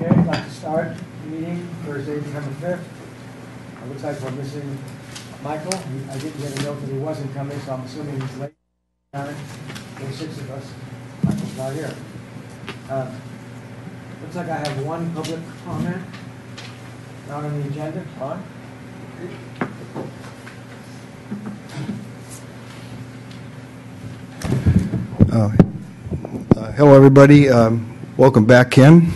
Okay, I'd like to start the meeting Thursday, December 5th. It looks like we're missing Michael. I didn't get a note that he wasn't coming, so I'm assuming he's late. There's 6 of us. Michael's not here. Looks like I have one public comment. Not on the agenda. On. Hello, everybody. Welcome back, Ken.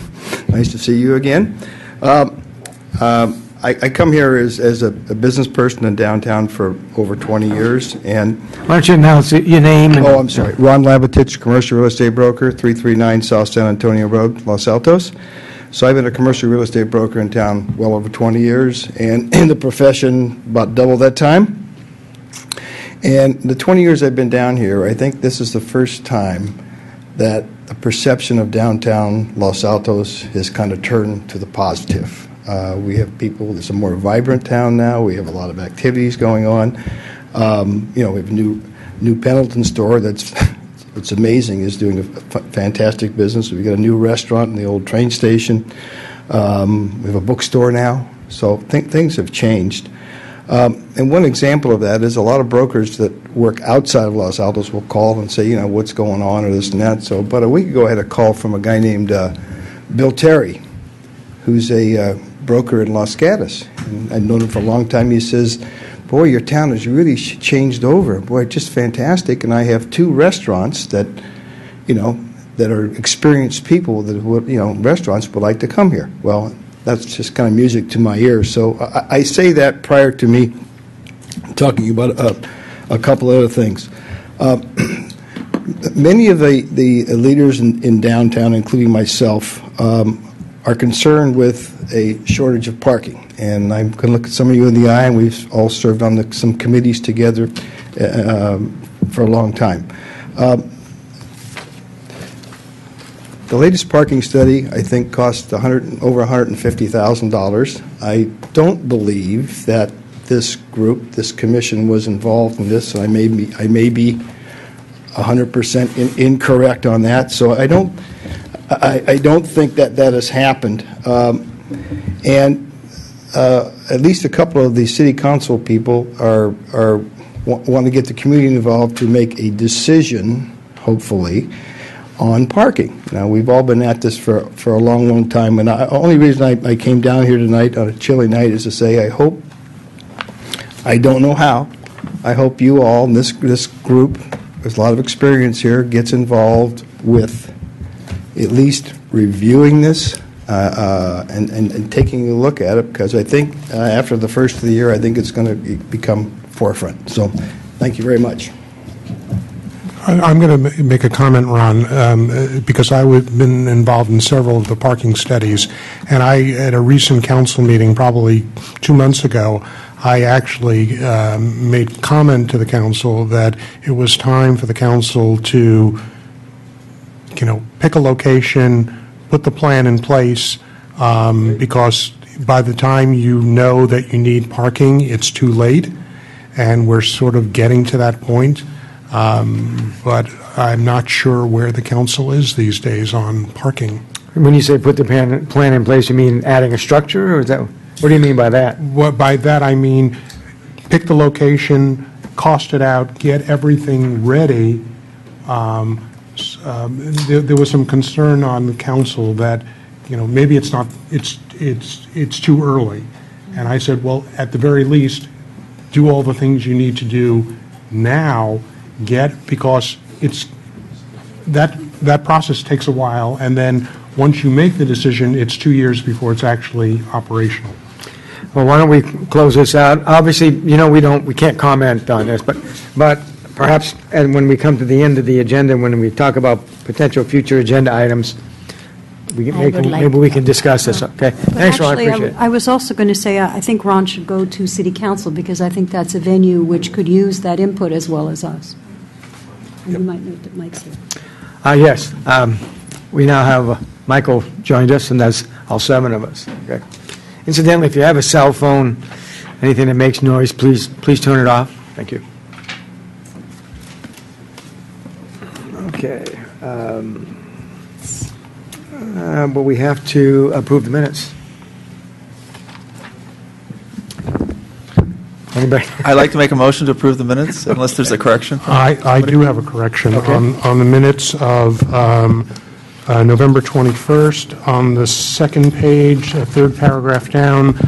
Nice to see you again. I come here as a business person in downtown for over 20 years. And why don't you announce your name? Oh, I'm sorry. Ron Labitich, commercial real estate broker, 339 South San Antonio Road, Los Altos. So I've been a commercial real estate broker in town well over 20 years, and in the profession about double that time. And the 20 years I've been down here, I think this is the first time that the perception of downtown Los Altos has kind of turned to the positive. We have people, it's a more vibrant town now. We have a lot of activities going on. We have a new Pendleton store that's what's amazing, is doing a fantastic business. We've got a new restaurant in the old train station. We have a bookstore now. So things have changed. And one example of that is a lot of brokers that work outside of Los Altos will call and say, what's going on or this and that. So about a week ago, I had a call from a guy named Bill Terry, who's a broker in Los Gatos. And I've known him for a long time. He says, boy, your town has really changed over. Boy, just fantastic. And I have 2 restaurants that, that are experienced people that would, restaurants would like to come here. Well, that's just kind of music to my ears. So I say that prior to me talking about a couple other things. Many of the leaders in downtown, including myself, are concerned with a shortage of parking. And I'm going to look at some of you in the eye, and we've all served on some committees together for a long time. The latest parking study, I think, cost over $150,000. I don't believe that this group, this commission, was involved in this. I may be 100% incorrect on that. So I don't think that has happened. And at least a couple of the city council people want to get the community involved to make a decision, hopefully, on parking. Now, we've all been at this for a long, long time, and the only reason I came down here tonight on a chilly night is to say I don't know how, I hope you all, and this group, there's a lot of experience here, gets involved with at least reviewing this and taking a look at it, because I think after the first of the year, I think it's going to become forefront. So, thank you very much. I'm going to make a comment, Ron, because I've been involved in several of the parking studies, and at a recent council meeting, probably 2 months ago, I actually made comment to the council that it was time for the council to, pick a location, put the plan in place, because by the time you know that you need parking, it's too late, and we're sort of getting to that point. But I'm not sure where the council is these days on parking. When you say put the plan in place, you mean adding a structure, or is that? What do you mean by that? By that I mean pick the location, cost it out, get everything ready. There was some concern on the council that maybe it's too early, and I said, well, at the very least, do all the things you need to do now. Because it's that process takes a while, and then once you make the decision, it's 2 years before it's actually operational. Well, why don't we close this out? Obviously, we can't comment on this, but perhaps, and when we come to the end of the agenda, when we talk about potential future agenda items, maybe we can discuss this. Okay. Thanks, Ron. I appreciate it. I was also going to say I think Ron should go to City Council, because I think that's a venue which could use that input as well as us. And you might note that Mike's here. Yes. We now have Michael joined us, and that's all 7 of us. Okay. Incidentally, if you have a cell phone, anything that makes noise, please turn it off. Thank you. Okay. But we have to approve the minutes. Anybody? I'd like to make a motion to approve the minutes, unless there's a correction. I do have a correction. Okay. On the minutes of November 21st, on the second page, third paragraph down,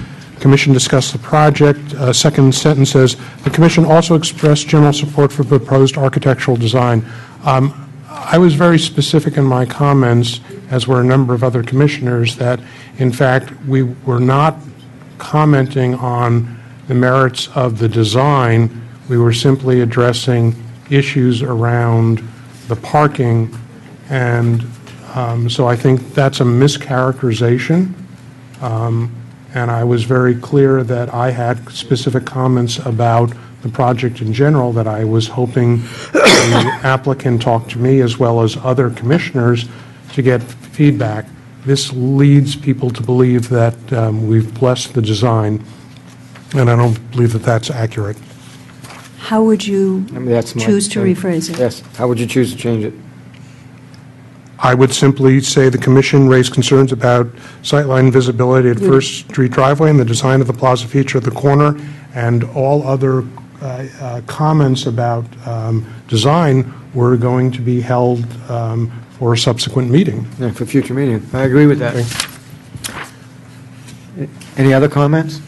Commission discussed the project. Second sentence says, "The Commission also expressed general support for proposed architectural design." I was very specific in my comments, as were a number of other commissioners, that, in fact, we were not commenting on the merits of the design. We were simply addressing issues around the parking, and so I think that's a mischaracterization. And I was very clear that I had specific comments about the project in general, that I was hoping the applicant talk to me as well as other commissioners to get feedback. This leads people to believe that we've blessed the design, and I don't believe that that's accurate. How would you I mean, that's my choose to thing. rephrase it? Yes. How would you choose to change it? I would simply say the Commission raised concerns about sightline visibility at First Street driveway and the design of the plaza feature at the corner, and all other comments about design were going to be held for a subsequent meeting. Yeah, for future meeting. I agree with that. Any other comments?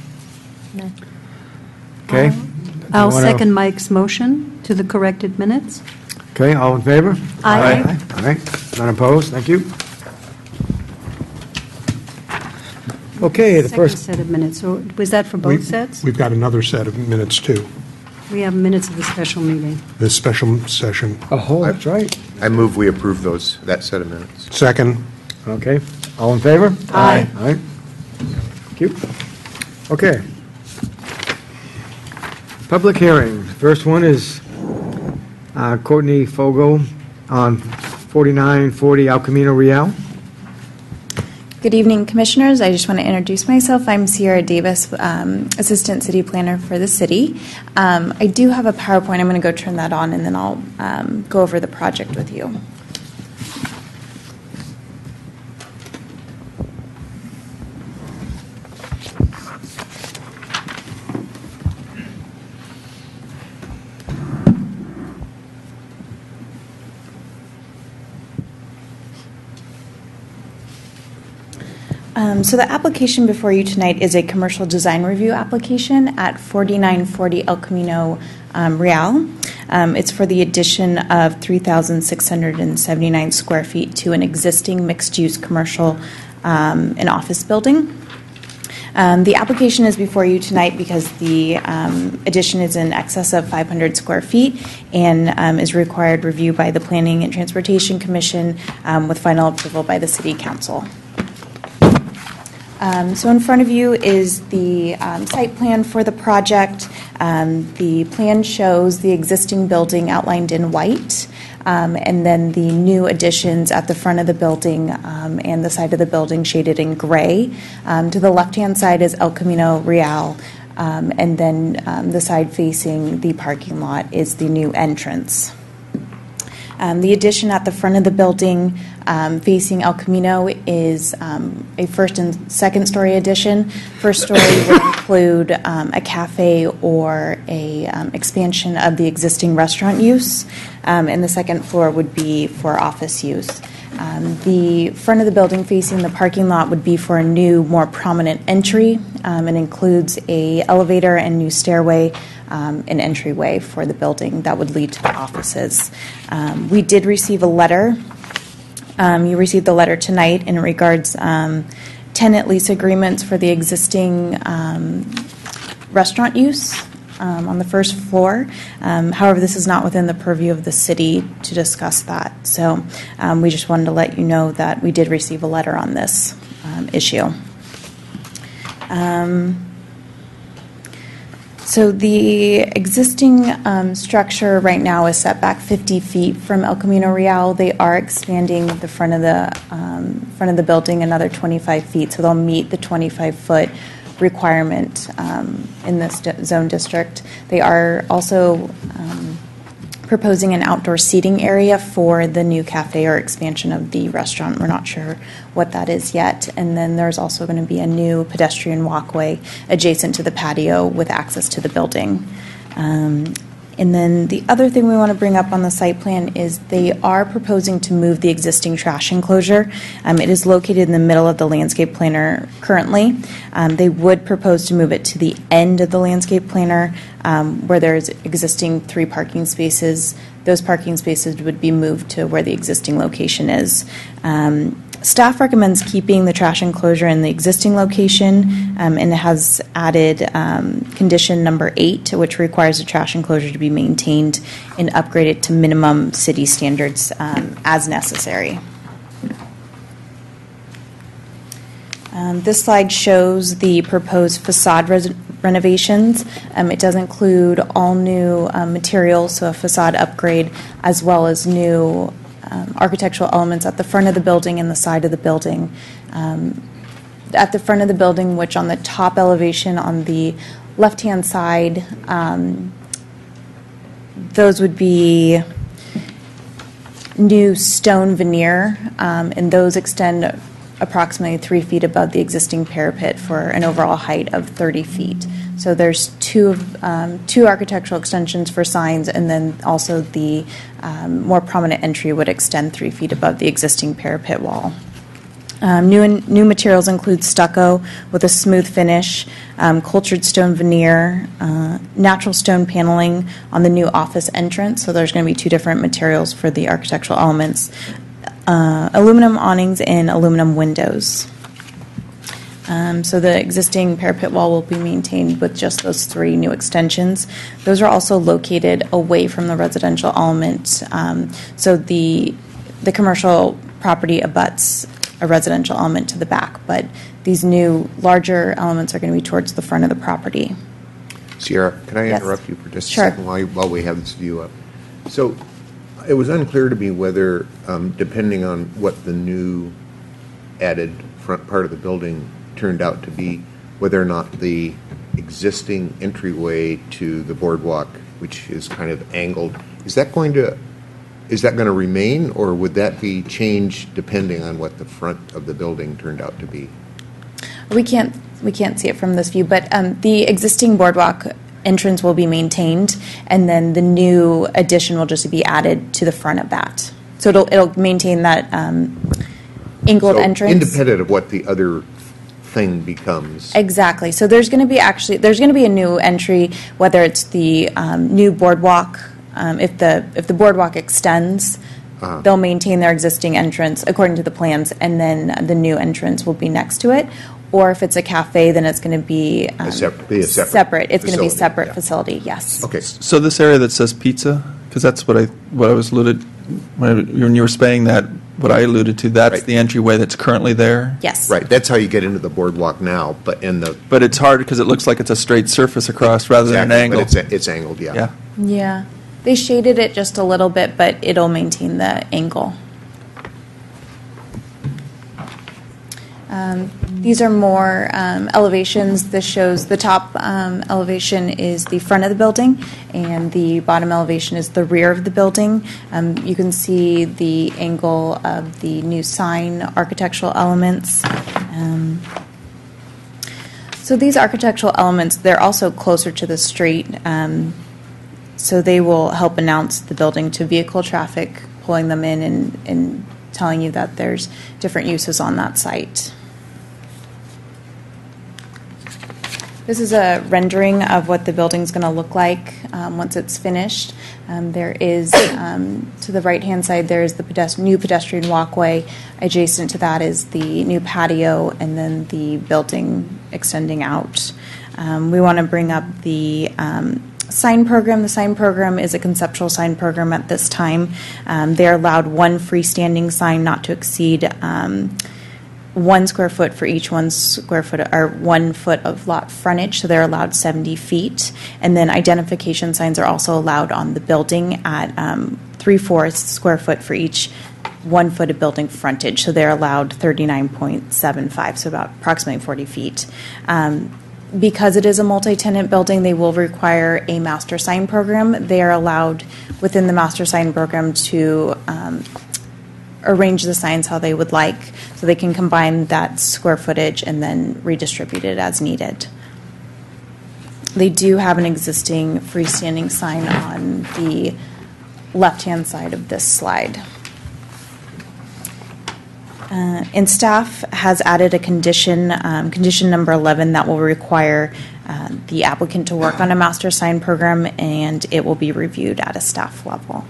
No. Okay. I'll You wanna- second Mike's motion to the corrected minutes. Okay, all in favor? Aye. All right, none opposed, thank you. Okay, the Second first, set of minutes, or was that for both sets? We've got another set of minutes, too, We have minutes of the special meeting. this special session. oh, that's right. I move we approve that set of minutes. Second. Okay, all in favor? Aye. All right. Thank you. Okay. Public hearing. First one is Courtney Fogo on 4940 El Camino Real. Good evening, Commissioners. I just want to introduce myself. I'm Sierra Davis, Assistant City Planner for the city. I do have a PowerPoint. I'm going to go turn that on, and then I'll go over the project with you. So the application before you tonight is a commercial design review application at 4940 El Camino Real. It's for the addition of 3,679 square feet to an existing mixed-use commercial and office building. The application is before you tonight because the addition is in excess of 500 square feet and is required review by the Planning and Transportation Commission with final approval by the City Council. So in front of you is the site plan for the project. The plan shows the existing building outlined in white, and then the new additions at the front of the building and the side of the building shaded in gray. To the left-hand side is El Camino Real, and then the side facing the parking lot is the new entrance. The addition at the front of the building facing El Camino is a first and second story addition. First story would include a cafe or a expansion of the existing restaurant use, and the second floor would be for office use. The front of the building facing the parking lot would be for a new, more prominent entry. It includes a elevator and new stairway, an entryway for the building that would lead to the offices. We did receive a letter. You received the letter tonight in regards tenant lease agreements for the existing restaurant use on the first floor. However, this is not within the purview of the city to discuss that. So we just wanted to let you know that we did receive a letter on this issue. So the existing structure right now is set back 50 feet from El Camino Real. They are expanding the front of the building another 25 feet, so they'll meet the 25-foot requirement in this zone district. They are also proposing an outdoor seating area for the new cafe or expansion of the restaurant. We're not sure what that is yet. And then there's also going to be a new pedestrian walkway adjacent to the patio with access to the building. And then the other thing we want to bring up on the site plan is they are proposing to move the existing trash enclosure. It is located in the middle of the landscape planner currently. They would propose to move it to the end of the landscape planner where there's existing 3 parking spaces. Those parking spaces would be moved to where the existing location is. Staff recommends keeping the trash enclosure in the existing location, and it has added condition number 8, which requires the trash enclosure to be maintained and upgraded to minimum city standards as necessary. This slide shows the proposed facade renovations. It does include all new materials, so a facade upgrade, as well as new architectural elements at the front of the building and the side of the building. At the front of the building, which on the top elevation on the left-hand side, those would be new stone veneer, and those extend approximately 3 feet above the existing parapet for an overall height of 30 feet. So there's two architectural extensions for signs, and then also the more prominent entry would extend 3 feet above the existing parapet wall. New materials include stucco with a smooth finish, cultured stone veneer, natural stone paneling on the new office entrance. So there's going to be 2 different materials for the architectural elements, aluminum awnings and aluminum windows. So the existing parapet wall will be maintained with just those 3 new extensions. Those are also located away from the residential element. So the commercial property abuts a residential element to the back, but these new larger elements are going to be towards the front of the property. Sierra, can I Yes. interrupt you for just a Sure. second while we have this view up? So it was unclear to me whether, depending on what the new added front part of the building turned out to be, whether or not the existing entryway to the boardwalk, which is kind of angled, is that going to remain, or would that be changed depending on what the front of the building turned out to be? We can't see it from this view, but the existing boardwalk entrance will be maintained, and then the new addition will just be added to the front of that. So it'll maintain that angled So entrance. independent of what the other thing becomes. Exactly. So there's going to be a new entry, whether it's the new boardwalk. If the boardwalk extends, they'll maintain their existing entrance according to the plans, and then the new entrance will be next to it. Or if it's a cafe, then it's going to be separate. It's going to be a separate facility. Yes. Okay. So this area that says pizza, because that's what I was alluded, when you were saying that, what I alluded to, that's Right. the entryway that's currently there? Yes. Right, that's how you get into the boardwalk now, but But it's hard because it looks like it's a straight surface across rather than an exactly, angle. but it's angled, yeah. Yeah. Yeah. They shaded it just a little bit, but it'll maintain the angle. These are more elevations. This shows the top elevation is the front of the building, and the bottom elevation is the rear of the building. You can see the angle of the new sign architectural elements. So these architectural elements, they're also closer to the street, so they will help announce the building to vehicle traffic, pulling them in and telling you that there's different uses on that site. This is a rendering of what the building's going to look like once it's finished. There is, to the right-hand side, there is the new pedestrian walkway. Adjacent to that is the new patio, and then the building extending out. We want to bring up the sign program. The sign program is a conceptual sign program at this time. They're allowed 1 freestanding sign not to exceed 1 square foot for each 1 square foot or 1 foot of lot frontage, so they're allowed 70 feet. And then identification signs are also allowed on the building at 3/4 square foot for each 1 foot of building frontage, so they're allowed 39.75, so about approximately 40 feet. Because it is a multi-tenant building, they will require a master sign program. They are allowed within the master sign program to arrange the signs how they would like, so they can combine that square footage and then redistribute it as needed. They do have an existing freestanding sign on the left-hand side of this slide. And staff has added a condition, condition number 11, that will require the applicant to work on a master sign program, and it will be reviewed at a staff level.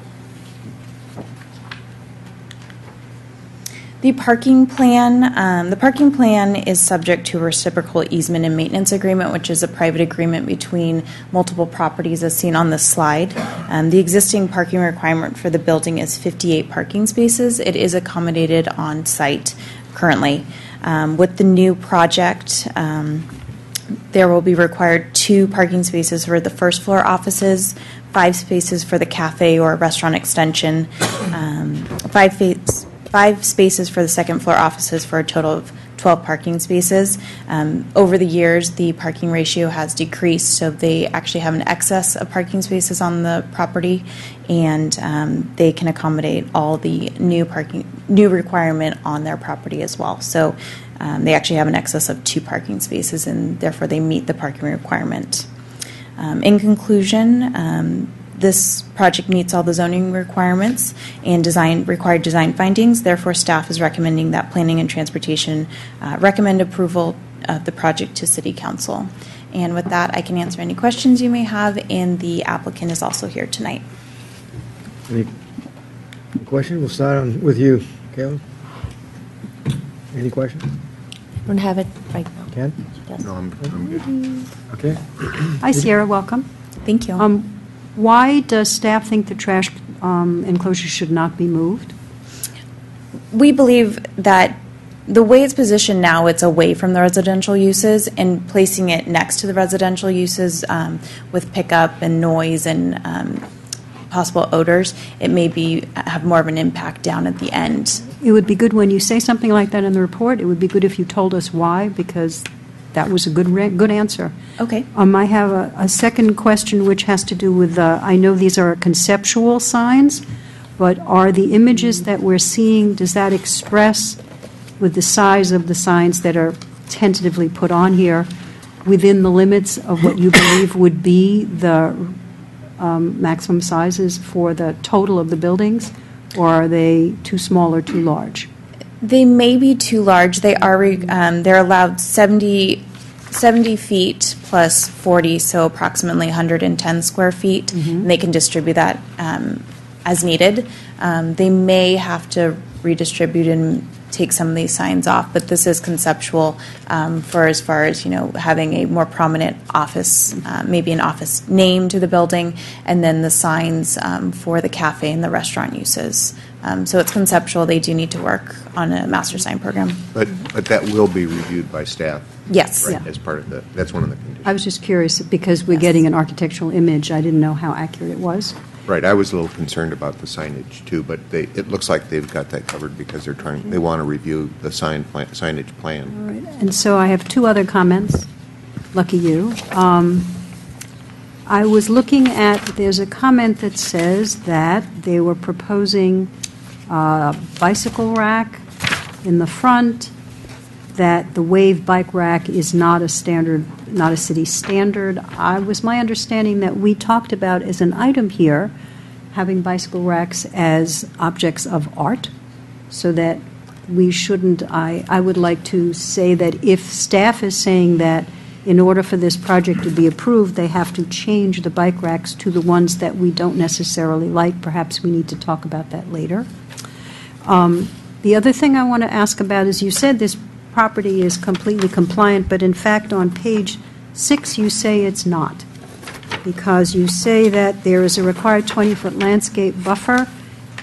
The parking plan is subject to a reciprocal easement and maintenance agreement, which is a private agreement between multiple properties as seen on this slide. The existing parking requirement for the building is 58 parking spaces. It is accommodated on site currently. With the new project, there will be required 2 parking spaces for the first floor offices, 5 spaces for the cafe or restaurant extension, 5 spaces for the second floor offices, for a total of 12 parking spaces. Over the years, the parking ratio has decreased, so they actually have an excess of parking spaces on the property, and they can accommodate all the new requirement on their property as well. So they actually have an excess of 2 parking spaces, and therefore they meet the parking requirement. In conclusion, this project meets all the zoning requirements and required design findings. Therefore, staff is recommending that Planning and Transportation recommend approval of the project to City Council. And with that, I can answer any questions you may have, and the applicant is also here tonight. Any questions? We'll start with you, Caleb. Any questions? I don't have it right now. Ken? No, I'm good. Okay. Hi, Sierra, welcome. Thank you. Why does staff think the trash enclosure should not be moved? We believe that the way it's positioned now, it's away from the residential uses, and placing it next to the residential uses with pickup and noise and possible odors, it may have more of an impact down at the end. It would be good when you say something like that in the report. It would be good if you told us why, because that was a good answer. Okay. I have a second question, which has to do with, I know these are conceptual signs, but are the images that we're seeing, does that express with the size of the signs that are tentatively put on here within the limits of what you believe would be the maximum sizes for the total of the buildings, or are they too small or too large? They may be too large. They are they're allowed 70 feet plus 40, so approximately 110 square feet. And they can distribute that as needed. They may have to redistribute and take some of these signs off, but this is conceptual for as far as, having a more prominent office, maybe an office name to the building, and then the signs for the cafe and the restaurant uses. So it's conceptual. They do need to work on a master sign program. But that will be reviewed by staff. Yes. Right, Yeah. as part of that's one of the conditions. I was just curious, because we're getting an architectural image. I didn't know how accurate it was. Right, I was a little concerned about the signage too, but it looks like they've got that covered because they want to review the signage plan. All right. And so I have 2 other comments. Lucky you. I was looking at, there's a comment that says that they were proposing a bicycle rack in the front, that the Wave bike rack is not a city standard. My understanding that we talked about as an item here, having bicycle racks as objects of art, so that we shouldn't, I would like to say that if staff is saying that in order for this project to be approved, they have to change the bike racks to the ones that we don't necessarily like, perhaps we need to talk about that later. The other thing I want to ask about is, you said this property is completely compliant, but in fact on page 6 you say it's not, because you say that there is a required 20-foot landscape buffer,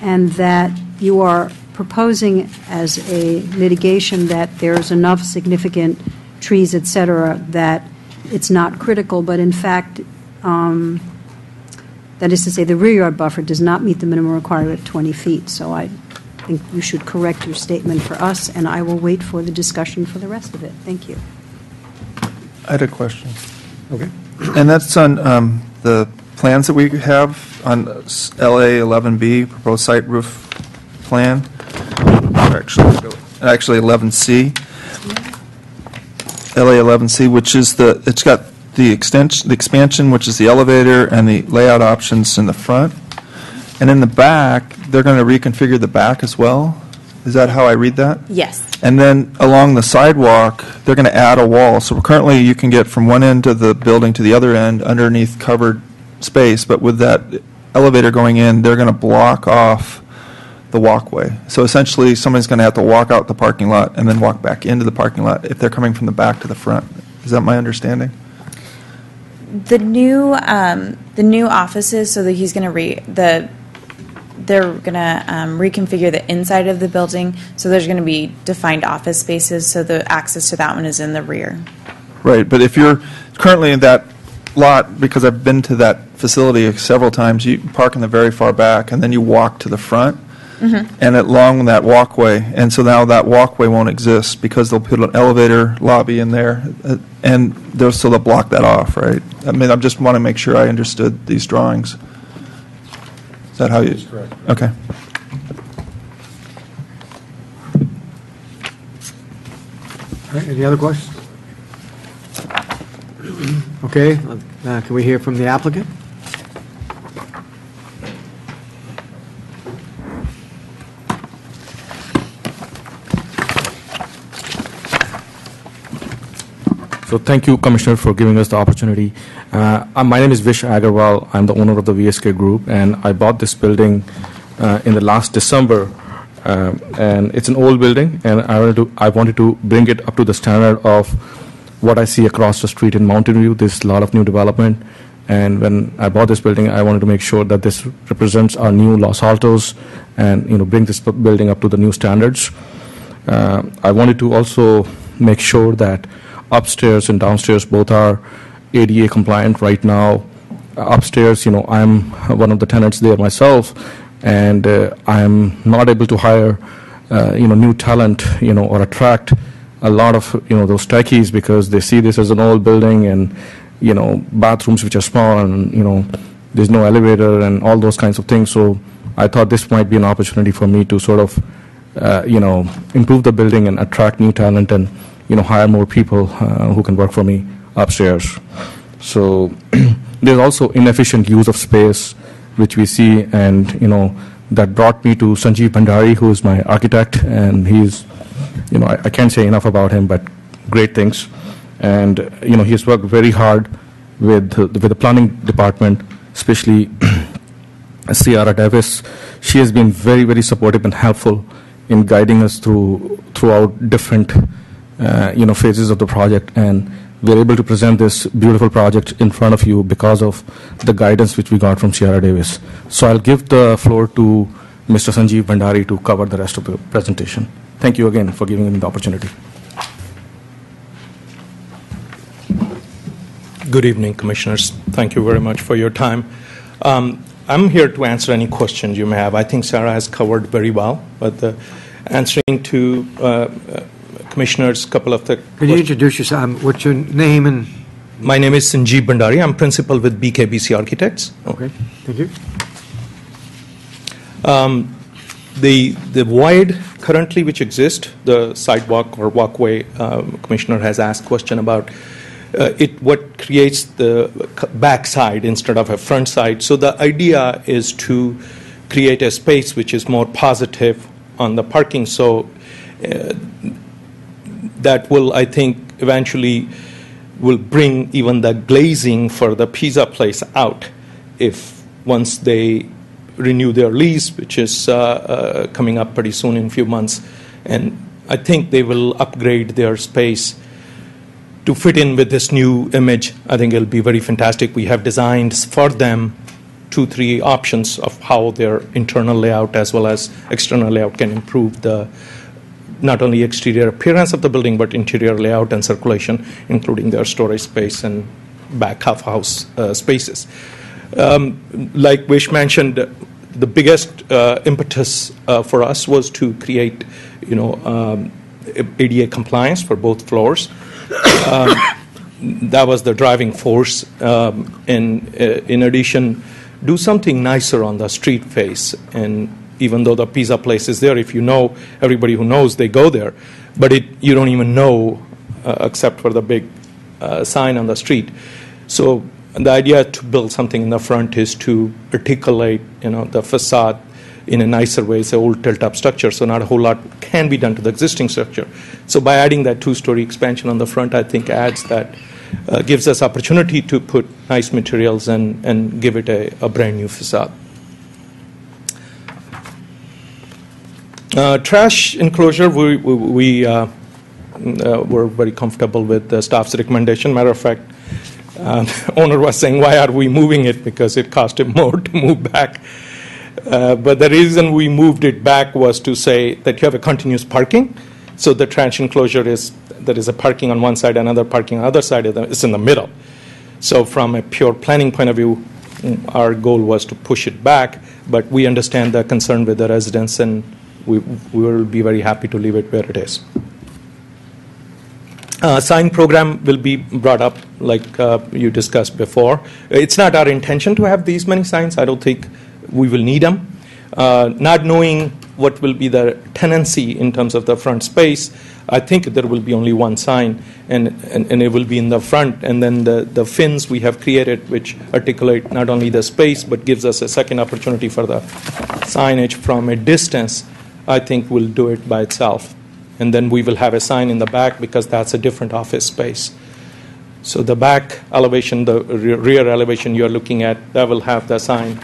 and that you are proposing as a mitigation that there's enough significant trees, et cetera, that it's not critical, but in fact, that is to say, the rear yard buffer does not meet the minimum requirement of 20 feet. So I think you should correct your statement for us, and I will wait for the discussion for the rest of it. Thank you. I had a question. Okay. And that's on the plans that we have on LA 11B, proposed site roof plan. Or actually 11C. LA 11C, which is it's got the expansion, which is the elevator, and the layout options in the front. And in the back, they're going to reconfigure the back as well? Is that how I read that? Yes. And then along the sidewalk, they're going to add a wall. So currently, you can get from one end of the building to the other end underneath covered space, but with that elevator going in, they're going to block off the walkway. So essentially, somebody's going to have to walk out the parking lot and then walk back into the parking lot if they're coming from the back to the front. Is that my understanding? The new offices, so that he's going to they're going to reconfigure the inside of the building, so there's going to be defined office spaces, so the access to that one is in the rear. Right, but if you're currently in that lot, because I've been to that facility several times, you park in the very far back, and then you walk to the front, and along that walkway, and so now that walkway won't exist because they'll put an elevator lobby in there, and they'll block that off, right? I mean, I just want to make sure I understood these drawings. Is that how you? That's correct. Okay. All right, any other questions? Okay, can we hear from the applicant? So thank you, Commissioner, for giving us the opportunity. My name is Vish Agarwal. I'm the owner of the VSK Group, and I bought this building in the last December. And it's an old building, and I wanted to bring it up to the standard of what I see across the street in Mountain View. There's a lot of new development, and when I bought this building, I wanted to make sure that this represents our new Los Altos, and bring this building up to the new standards. I wanted to also make sure that upstairs and downstairs both are ADA compliant right now. Upstairs, I'm one of the tenants there myself, and I'm not able to hire, new talent, or attract a lot of, those techies because they see this as an old building and, bathrooms which are small and, there's no elevator and all those kinds of things. So I thought this might be an opportunity for me to sort of, improve the building and attract new talent and, hire more people who can work for me upstairs. So there's also inefficient use of space, which we see, and, that brought me to Sanjeev Bhandari, who is my architect, and he's, I can't say enough about him, but great things. And, he's worked very hard with the planning department, especially Ciara Davis. She has been very, very supportive and helpful in guiding us throughout different phases of the project, and we're able to present this beautiful project in front of you because of the guidance which we got from Ciara Davis. So I'll give the floor to Mr. Sanjeev Bhandari to cover the rest of the presentation. Thank you again for giving me the opportunity. Good evening, Commissioners. Thank you very much for your time. I'm here to answer any questions you may have. I think Sarah has covered very well, but answering to Commissioners, a couple of the questions. Could you introduce yourself? What's your name and? My name is Sanjeev Bhandari. I'm principal with BKBC Architects. Okay, thank you. The void currently which exists, the sidewalk or walkway, Commissioner has asked question about what creates the back side instead of a front side. So the idea is to create a space which is more positive on the parking. So that will, I think, eventually will bring even the glazing for the pizza place out if once they renew their lease, which is coming up pretty soon in a few months. And I think they will upgrade their space to fit in with this new image. I think it'll be very fantastic. We have designed for them 2-3 options of how their internal layout as well as external layout can improve the not only exterior appearance of the building, but interior layout and circulation, including their storage space and back half-house spaces. Like Vish mentioned, the biggest impetus for us was to create, ADA compliance for both floors. that was the driving force. In addition, do something nicer on the street face. And even though the pizza place is there, if you know, everybody who knows, they go there. But you don't even know, except for the big sign on the street. So the idea to build something in the front is to articulate, the facade in a nicer way. It's an old tilt-up structure, so not a whole lot can be done to the existing structure. So by adding that two-story expansion on the front, I think adds that, gives us opportunity to put nice materials and give it a brand-new facade. Trash enclosure, we're very comfortable with the staff's recommendation. Matter of fact, owner was saying, why are we moving it? Because it cost him more to move back. But the reason we moved it back was to say that you have a continuous parking. So the trash enclosure there is a parking on one side, another parking on the other side, it's in the middle. So from a pure planning point of view, our goal was to push it back, but we understand the concern with the residents, and we will be very happy to leave it where it is. Sign program will be brought up like you discussed before. It's not our intention to have these many signs. I don't think we will need them. Not knowing what will be the tenancy in terms of the front space, I think there will be only one sign, and it will be in the front. And then the fins we have created, which articulate not only the space, but gives us a second opportunity for the signage from a distance, I think will do it by itself. And then we will have a sign in the back because that's a different office space. So the back elevation, the rear elevation you're looking at, that will have the sign.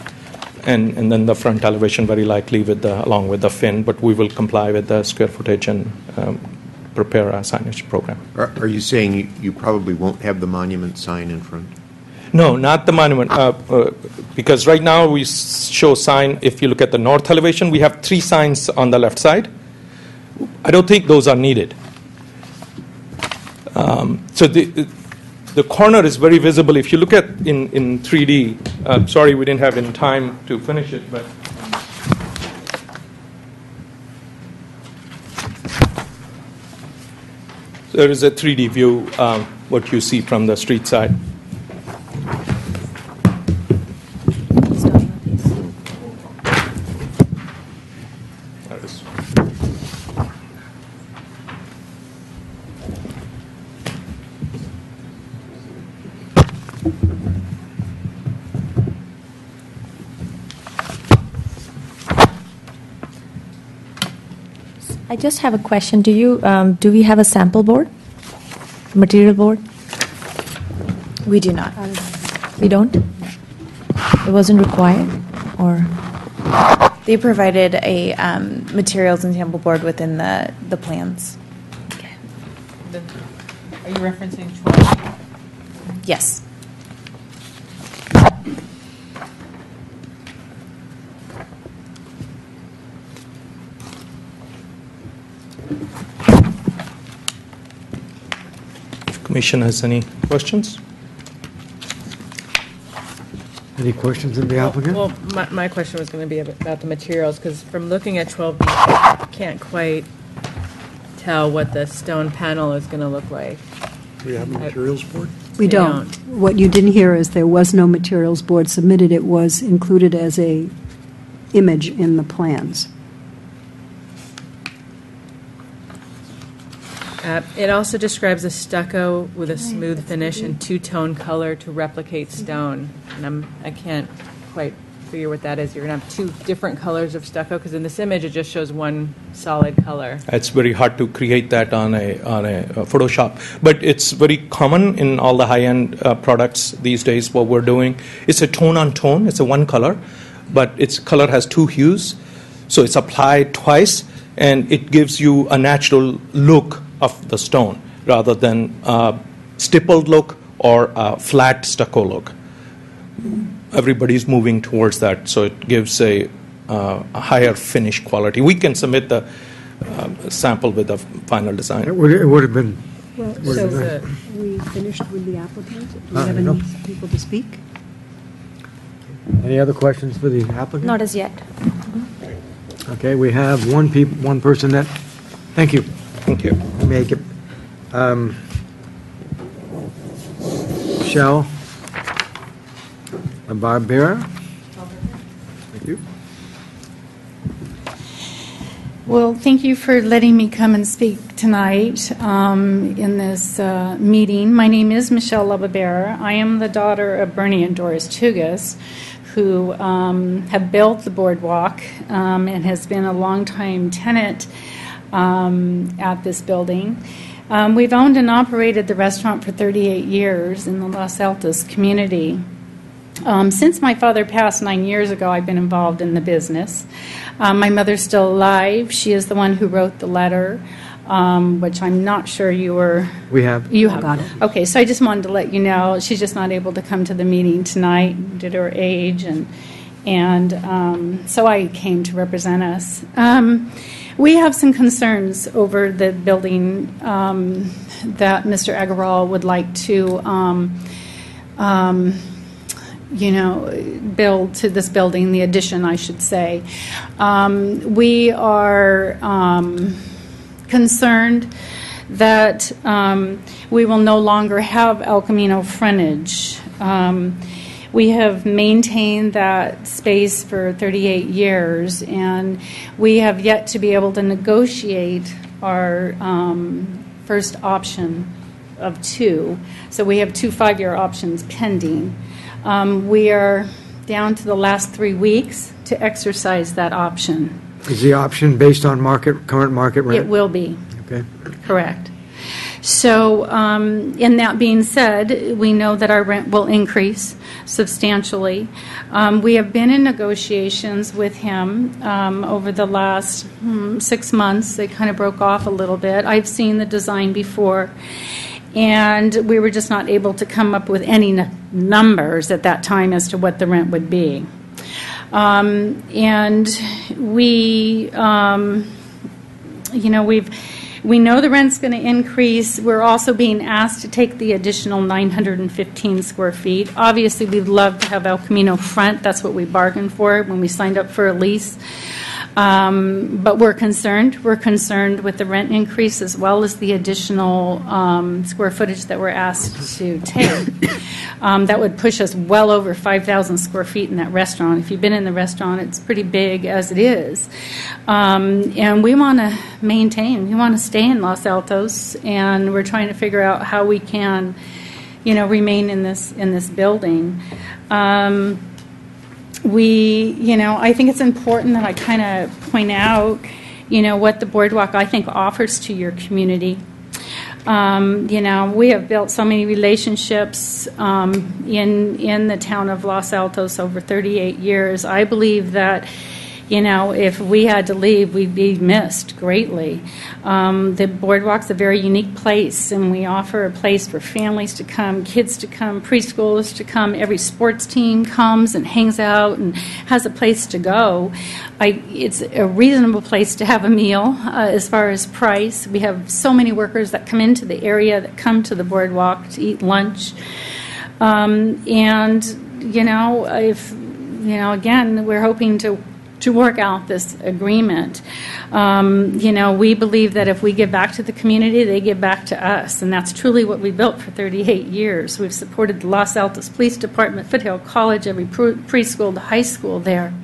And then the front elevation very likely along with the fin, but we will comply with the square footage and prepare a signage program. Are you saying you probably won't have the monument sign in front? No, not the monument, because right now we show sign, if you look at the north elevation, we have 3 signs on the left side. I don't think those are needed. So the corner is very visible. If you look at in 3D, sorry we didn't have in time to finish it, but there is a 3D view, what you see from the street side. There is. I just have a question. Do we have a sample board, material board? We do not. We don't? It wasn't required, or? They provided a materials and sample board within the plans. Are you referencing 12? Yes. If Commission has any questions? Any questions of the applicant? Well, my question was going to be about the materials, because from looking at 12B, I can't quite tell what the stone panel is going to look like. Do we have a materials board? We don't. What you didn't hear is there was no materials board submitted. It was included as a image in the plans. It also describes a stucco with a smooth finish and two-tone color to replicate stone. And I can't quite figure what that is. You're going to have 2 different colors of stucco, because in this image it just shows one solid color. It's very hard to create that on a Photoshop, but it's very common in all the high-end products these days. What we're doing, it's a tone on tone. It's a one color, but its color has 2 hues, so it's applied twice, and it gives you a natural look of the stone rather than stippled look or a flat stucco look. Everybody's moving towards that, so it gives a higher finish quality. We can submit the sample with the final design. It would have been. Well, would have so been- are we finished with the applicant? Do we have no. any people to speak? Any other questions for the applicant? Not as yet. Okay, we have one person that, thank you. Thank you. Make it. Michelle Barbera. Thank you. Well, thank you for letting me come and speak tonight in this meeting. My name is Michelle Lababera. I am the daughter of Bernie and Doris Tugas, who have built the boardwalk and has been a longtime tenant at this building. We've owned and operated the restaurant for 38 years in the Los Altos community. Since my father passed 9 years ago, I've been involved in the business. My mother's still alive. She is the one who wrote the letter, which I'm not sure you were... We have. You have. Got it. Okay, so I just wanted to let you know, she's just not able to come to the meeting tonight due to her age, and so I came to represent us. We have some concerns over the building that Mr. Agarwal would like to build to this building, the addition, I should say. We are concerned that we will no longer have El Camino frontage. We have maintained that space for 38 years, and we have yet to be able to negotiate our first option of two. So we have two 5-year options pending. We are down to the last 3 weeks to exercise that option. Is the option based on current market rent? It will be. Okay. Correct. So, in that being said, we know that our rent will increase substantially. We have been in negotiations with him over the last 6 months. They kind of broke off a little bit. I've seen the design before, and we were just not able to come up with any numbers at that time as to what the rent would be. And we, we know the rent's going to increase. We're also being asked to take the additional 915 square feet. Obviously, we'd love to have El Camino front. That's what we bargained for when we signed up for a lease. But we're concerned. We're concerned with the rent increase as well as the additional square footage that we're asked to take. That would push us well over 5,000 square feet in that restaurant. If you've been in the restaurant, it's pretty big as it is. And we want to maintain. We want to stay in Los Altos, and we're trying to figure out how we can, remain in this building. I think it's important that I kind of point out, what the boardwalk, I think, offers to your community. We have built so many relationships in the town of Los Altos over 38 years. I believe that, if we had to leave, we'd be missed greatly. The boardwalk's a very unique place, and we offer a place for families to come, kids to come, preschoolers to come. Every sports team comes and hangs out and has a place to go. It's a reasonable place to have a meal as far as price. We have so many workers that come into the area that come to the boardwalk to eat lunch. Again, we're hoping to work out this agreement. We believe that if we give back to the community, they give back to us, and that's truly what we built for 38 years. We've supported the Los Altos Police Department, Foothill College, every preschool to high school there,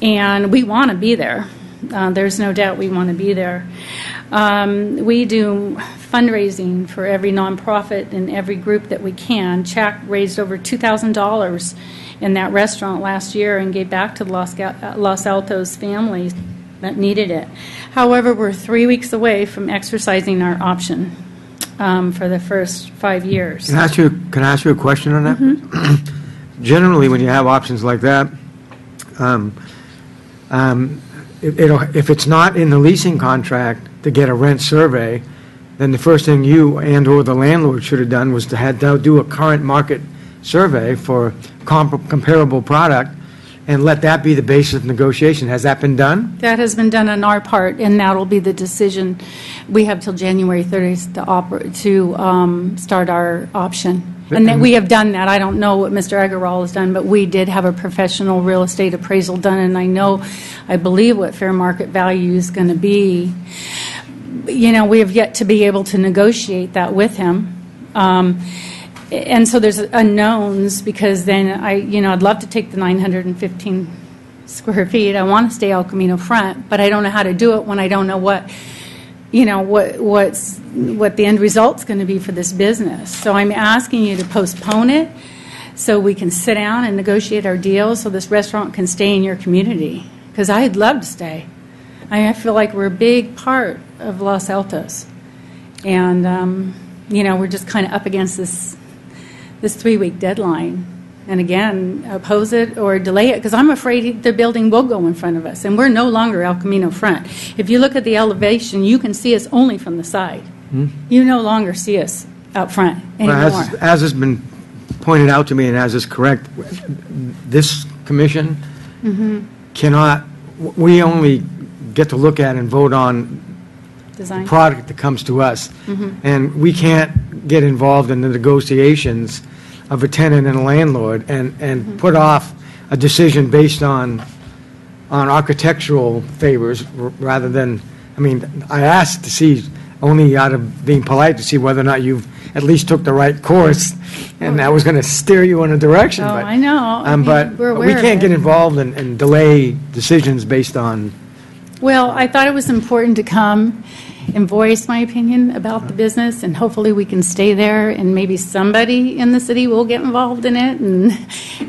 and we want to be there. There's no doubt we want to be there. We do fundraising for every nonprofit and every group that we can. CHAC raised over $2,000 in that restaurant last year and gave back to the Los Altos families that needed it. However, we're 3 weeks away from exercising our option for the first 5 years. Can I ask you a question on that? Mm-hmm. Generally, when you have options like that, if it's not in the leasing contract to get a rent survey, then the first thing you and/or the landlord should have done was to do a current market survey for comparable product and let that be the basis of negotiation. Has that been done? That has been done on our part, and that will be the decision. We have till January 30th to start our option. And that we have done that. I don't know what Mr. Agarwal has done, but we did have a professional real estate appraisal done, and I believe what fair market value is going to be. We have yet to be able to negotiate that with him. And so there's unknowns, because then I'd love to take the 915 square feet. I want to stay El Camino front, but I don't know how to do it when I don't know what the end result's going to be for this business. So I'm asking you to postpone it so we can sit down and negotiate our deal so this restaurant can stay in your community, because I'd love to stay. I feel like we're a big part of Los Altos. And, we're just kind of up against this 3-week deadline. And again, oppose it or delay it, because I'm afraid the building will go in front of us, and we're no longer El Camino front. If you look at the elevation, you can see us only from the side. You no longer see us out front anymore. Well, as has been pointed out to me, and as is correct, this commission cannot, we only get to look at and vote on Design. the product that comes to us. And we can't get involved in the negotiations of a tenant and a landlord and put off a decision based on architectural favors rather than, I asked to see, only out of being polite, to see whether or not you've at least took the right course, and I was going to steer you in a direction. Oh, but, I know. But we're aware we of can't it. get involved and delay decisions based on. Well, I thought it was important to come and voice my opinion about the business, and hopefully we can stay there, and maybe somebody in the city will get involved in it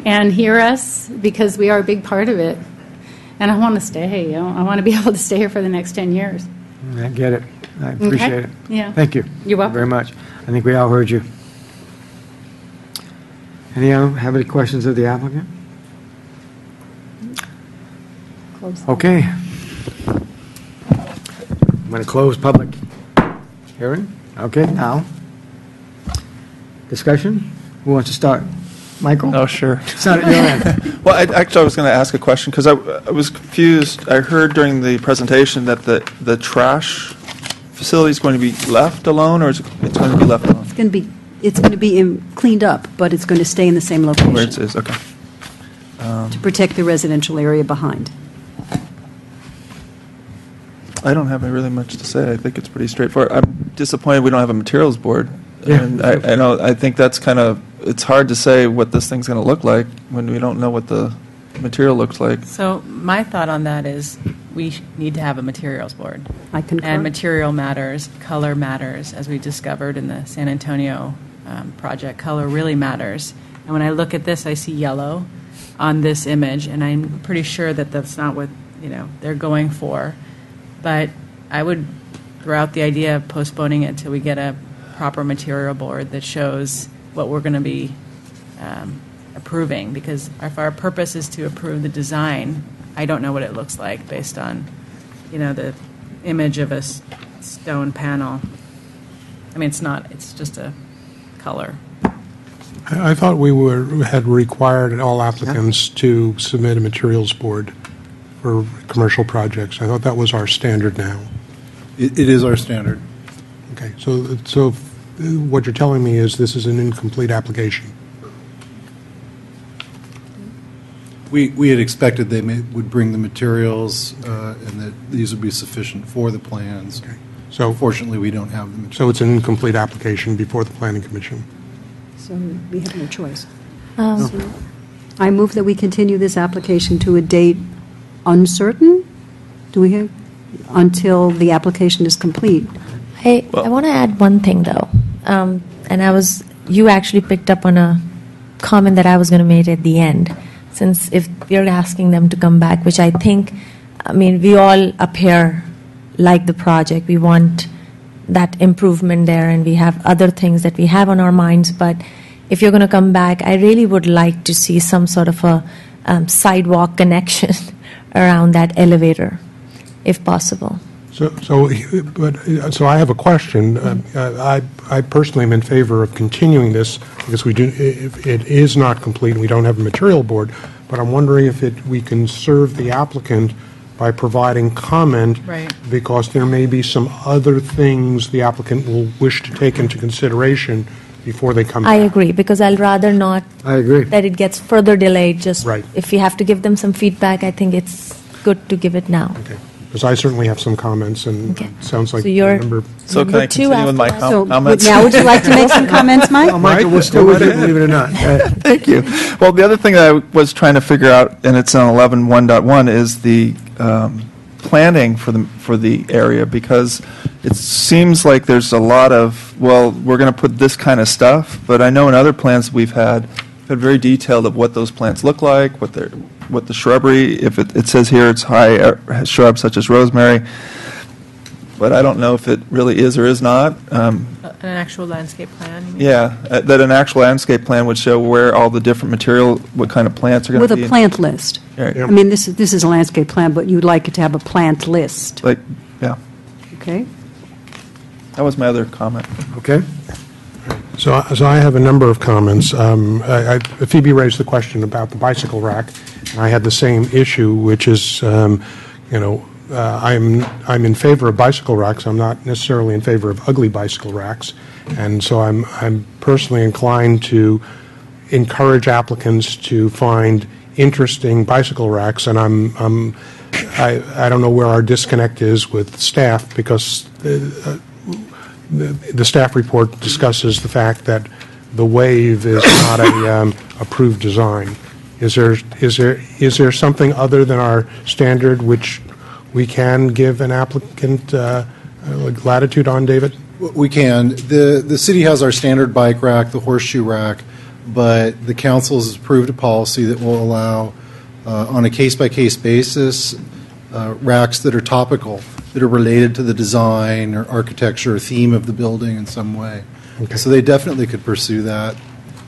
and hear us, because we are a big part of it. And I want to stay. I want to be able to stay here for the next 10 years. I get it. I appreciate it. Yeah. Thank you. You're welcome. Very much. I think we all heard you. Have any questions of the applicant? Close. Okay. I'm going to close public hearing. Okay, now. Discussion? Who wants to start? Michael? Oh, sure. Start at your end. Well, I was going to ask a question, because I was confused. I heard during the presentation that the trash facility is going to be left alone, or it's going to be left alone? It's going to be cleaned up, but it's going to stay in the same location. Where it is, okay. To protect the residential area behind. I don't have really much to say. I think it's pretty straightforward. I'm disappointed we don't have a materials board. Yeah. And I think that's it's hard to say what this thing's going to look like when we don't know what the material looks like. So my thought on that is we need to have a materials board. I concur. And material matters, color matters, as we discovered in the San Antonio project. Color really matters. And when I look at this, I see yellow on this image, and I'm pretty sure that that's not what they're going for. But I would throw out the idea of postponing it till we get a proper material board that shows what we're going to be approving, because if our purpose is to approve the design, I don't know what it looks like based on, the image of a stone panel. It's not, it's just a color. I thought we had required all applicants to submit a materials board for commercial projects. I thought that was our standard now. It is our standard. Okay, so what you're telling me is this is an incomplete application. We had expected they would bring the materials and that these would be sufficient for the plans. Okay. So fortunately, we don't have the materials. So it's an incomplete application before the Planning Commission. So we have no choice. So I move that we continue this application to a date uncertain? Do we have, until the application is complete? I want to add one thing, though. You actually picked up on a comment that I was going to make at the end. Since if you're asking them to come back, which I think, we all up here like the project. We want that improvement there, and we have other things that we have on our minds. But if you're going to come back, I really would like to see some sort of a sidewalk connection around that elevator, if possible. So I have a question. I personally am in favor of continuing this because if it is not complete and we don't have a material board. But I'm wondering if we can serve the applicant by providing comment, right, because there may be some other things the applicant will wish to take into consideration before they come back. I agree, because I'll rather not that it gets further delayed. Just right. If we have to give them some feedback, I think it's good to give it now. Okay. because I certainly have some comments, and Okay. it sounds like So you're- a number. So can I continue with my So comments? now, would you like to make some comments, Mike? Oh, Michael, we're still with you, believe it or not. Thank you. Well, the other thing that I was trying to figure out, and it's on 11.1.1, is the planning for the area, because it seems like there's a lot of, well, we're going to put this kind of stuff, but I know in other plans we've had very detailed of what those plants look like, what the shrubbery, if it says here it's high shrubs such as rosemary, but I don't know if it really is or is not. An actual landscape plan? you mean? Yeah, that an actual landscape plan would show where all the different material, what kind of plants are going to With be. a plant list. Right. I mean, this is a landscape plan, but you'd like it to have a plant list, Like, yeah, okay? that was my other comment. Okay? So I have a number of comments. Phoebe raised the question about the bicycle rack, and I had the same issue, which is, I'm in favor of bicycle racks. I'm not necessarily in favor of ugly bicycle racks, and so I'm personally inclined to encourage applicants to find interesting bicycle racks, and I don't know where our disconnect is with staff, because the staff report discusses the fact that the wave is not a approved design. Is there something other than our standard which we can give an applicant latitude on, David? We can. The city has our standard bike rack, the horseshoe rack, but the council has approved a policy that will allow, on a case-by-case basis, racks that are topical, that are related to the design or architecture or theme of the building in some way. Okay. So they definitely could pursue that.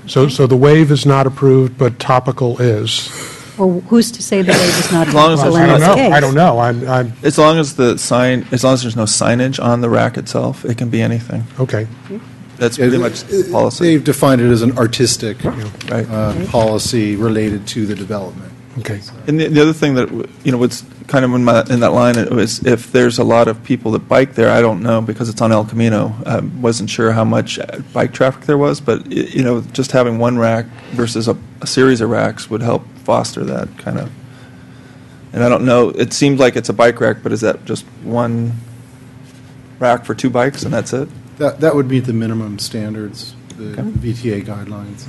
So the wave is not approved, but topical is. Well, who's to say the wave is not As long as well, it's in not- this case? I don't know. I'm As long as as long as there's no signage on the rack itself, it can be anything. okay. That's pretty much the policy. They've defined it as an artistic Right. policy related to the development. Okay. And the other thing that, what's kind of in that line, it was if there's a lot of people that bike there, I don't know, because it's on El Camino. I wasn't sure how much bike traffic there was, but, just having one rack versus a series of racks would help foster that kind of. And I don't know, it seems like it's a bike rack, but is that just one rack for two bikes and that's it? That would meet the minimum standards, the VTA guidelines.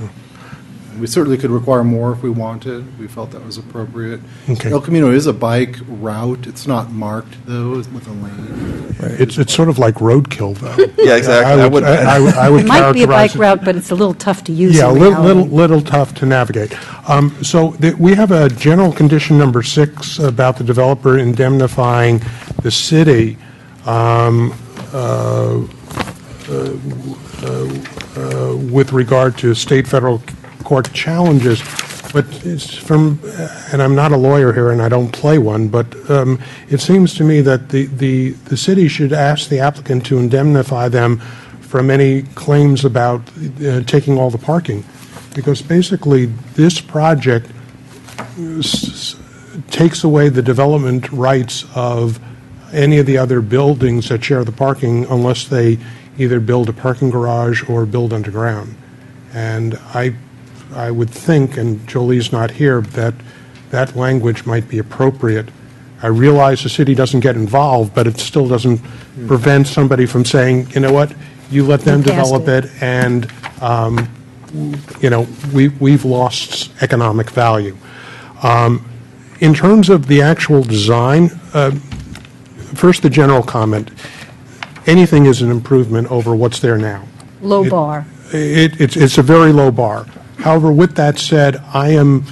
We certainly could require more if we wanted. We felt that was appropriate. Okay. El Camino is a bike route. It's not marked, though, with a lane. It's sort of like roadkill, though. Yeah, exactly. I would It might be a bike characterize it- route, but it's a little tough to use Yeah, in reality. little tough to navigate. We have a general condition number 6 about the developer indemnifying the city with regard to state, federal court challenges. But it's from, and I'm not a lawyer here and I don't play one, but it seems to me that the city should ask the applicant to indemnify them from any claims about taking all the parking. Because basically, this project takes away the development rights of any of the other buildings that share the parking unless they either build a parking garage or build underground. And I would think, and Jolie's not here, that that language might be appropriate. I realize the city doesn't get involved, but it still doesn't prevent somebody from saying, you know what, you let them You cast develop it, and we've lost economic value. In terms of the actual design, first the general comment. Anything is an improvement over what's there now. Low bar. It's a very low bar. However, with that said, I'm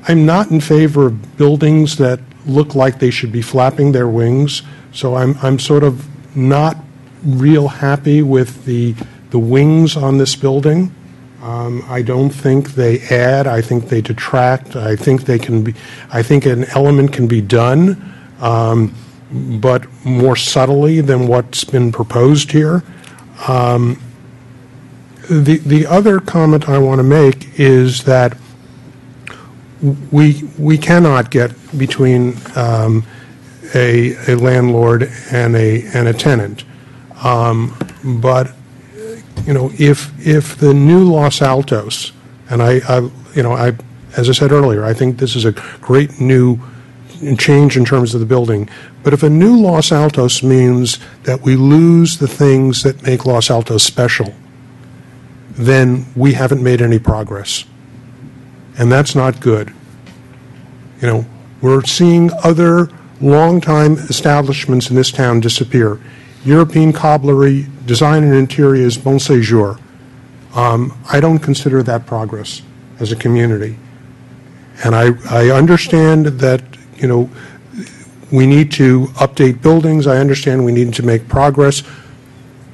not in favor of buildings that look like they should be flapping their wings. So I'm sort of not real happy with the wings on this building. I don't think they add. I think they detract. I think an element can be done, but more subtly than what's been proposed here. The other comment I want to make is that we cannot get between a landlord and a tenant. But if the new Los Altos, and as I said earlier, I think this is a great new change in terms of the building. But if a new Los Altos means that we lose the things that make Los Altos special, then we haven't made any progress. And that's not good. You know, we're seeing other long-time establishments in this town disappear. European cobblery, design and interiors, bon séjour. I don't consider that progress as a community. And I understand that, you know, we need to update buildings. I understand we need to make progress,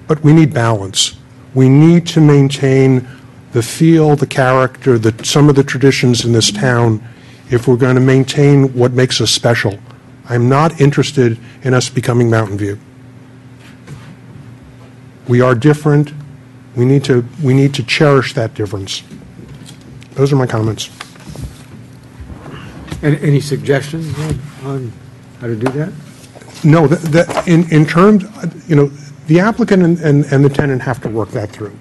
but we need balance. We need to maintain the feel, the character, some of the traditions in this town if we're going to maintain what makes us special. I'm not interested in us becoming Mountain View. We are different. We need to cherish that difference. Those are my comments. Any suggestions on how to do that? No, in terms, you know, the applicant and the tenant have to work that through.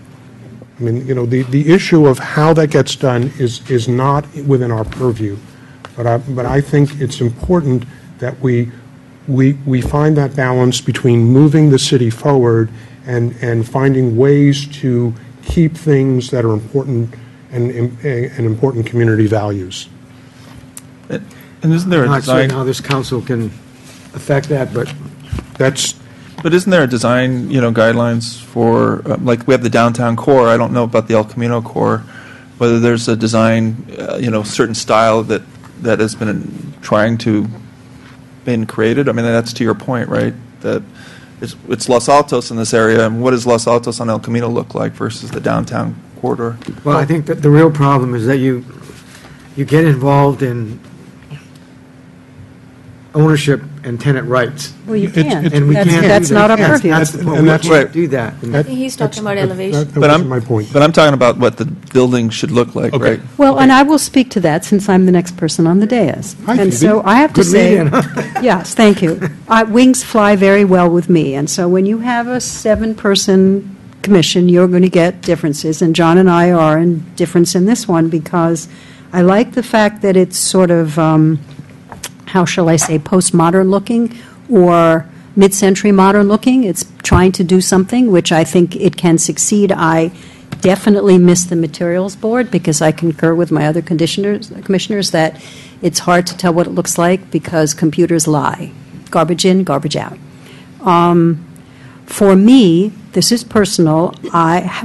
I mean, you know, the issue of how that gets done is not within our purview, but I think it's important that we find that balance between moving the city forward and finding ways to keep things that are important and important community values. And isn't there a I'm not certain design? how this council can affect that, but That's, But isn't there a design, you know, guidelines for, like, we have the downtown core, I don't know about the El Camino core, whether there's a design, you know, certain style that has been trying to, been created? I mean, that's to your point, right? That it's Los Altos in this area, and what does Los Altos on El Camino look like versus the downtown corridor? well, I think that the real problem is that you get involved in ownership and tenant rights. Well, you It's- can't. it's- And we can't do that. That's not our That's- purview. That's the point. And We that's- can't do that. And I think he's talking about elevation. that But wasn't my point. But I'm talking about what the building should look like, Okay. right? Well, and I will speak to that since I'm the next person on the dais. Hi, And Phoebe. so I have to Good say, reading. yes, thank you. Wings fly very well with me, and so when you have a 7-person commission, you're going to get differences, and John and I are in difference in this one because I like the fact that it's sort of, how shall I say, postmodern looking or mid-century modern looking. It's trying to do something, which I think it can succeed. I definitely miss the materials board because I concur with my other commissioners that it's hard to tell what it looks like because computers lie. Garbage in, garbage out. For me, this is personal.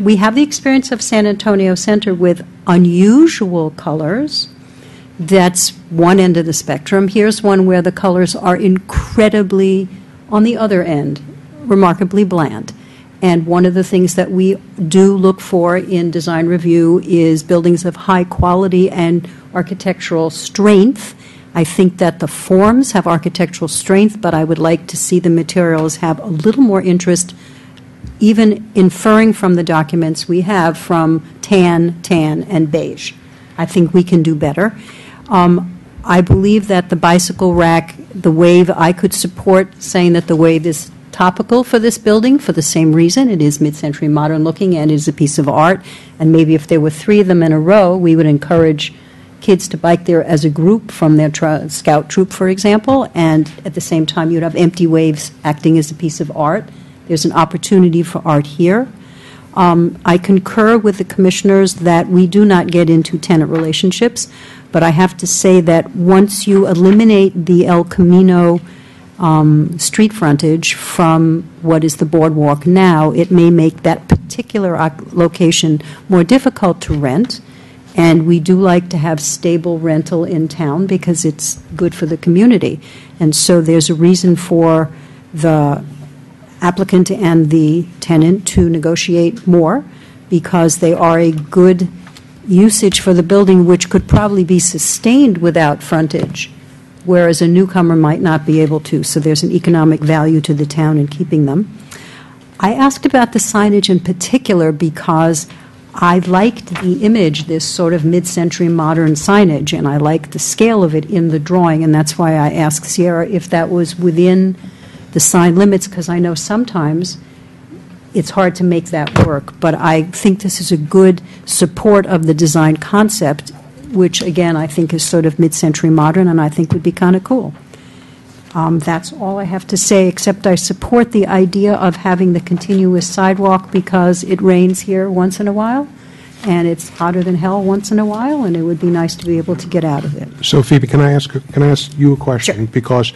We have the experience of San Antonio Center with unusual colors. That's one end of the spectrum. Here's one where the colors are incredibly, on the other end, remarkably bland. And one of the things that we do look for in design review is buildings of high quality and architectural strength. I think that the forms have architectural strength, but I would like to see the materials have a little more interest, even inferring from the documents we have from tan, and beige. I think we can do better. I believe that the bicycle rack, the wave, I could support saying that the wave is topical for this building for the same reason. It is mid-century modern looking and is a piece of art. And maybe if there were 3 of them in a row, we would encourage kids to bike there as a group from their scout troop, for example. And at the same time, you'd have empty waves acting as a piece of art. There's an opportunity for art here. I concur with the commissioners that we do not get into tenant relationships, but I have to say that once you eliminate the El Camino street frontage from what is the boardwalk now, it may make that particular location more difficult to rent. And we do like to have stable rental in town because it's good for the community. And so there's a reason for the applicant and the tenant to negotiate more because they are a good usage for the building, which could probably be sustained without frontage, whereas a newcomer might not be able to. So there's an economic value to the town in keeping them. I asked about the signage in particular because I liked the image, this sort of mid-century modern signage, and I liked the scale of it in the drawing, and that's why I asked Sierra if that was within the sign limits, because I know sometimes it's hard to make that work. But I think this is a good support of the design concept, which, again, I think is sort of mid-century modern, and I think would be kind of cool. That's all I have to say, except I support the idea of having the continuous sidewalk because it rains here once in a while, and it's hotter than hell once in a while, and it would be nice to be able to get out of it. So Phoebe, can I ask you a question? Sure. Because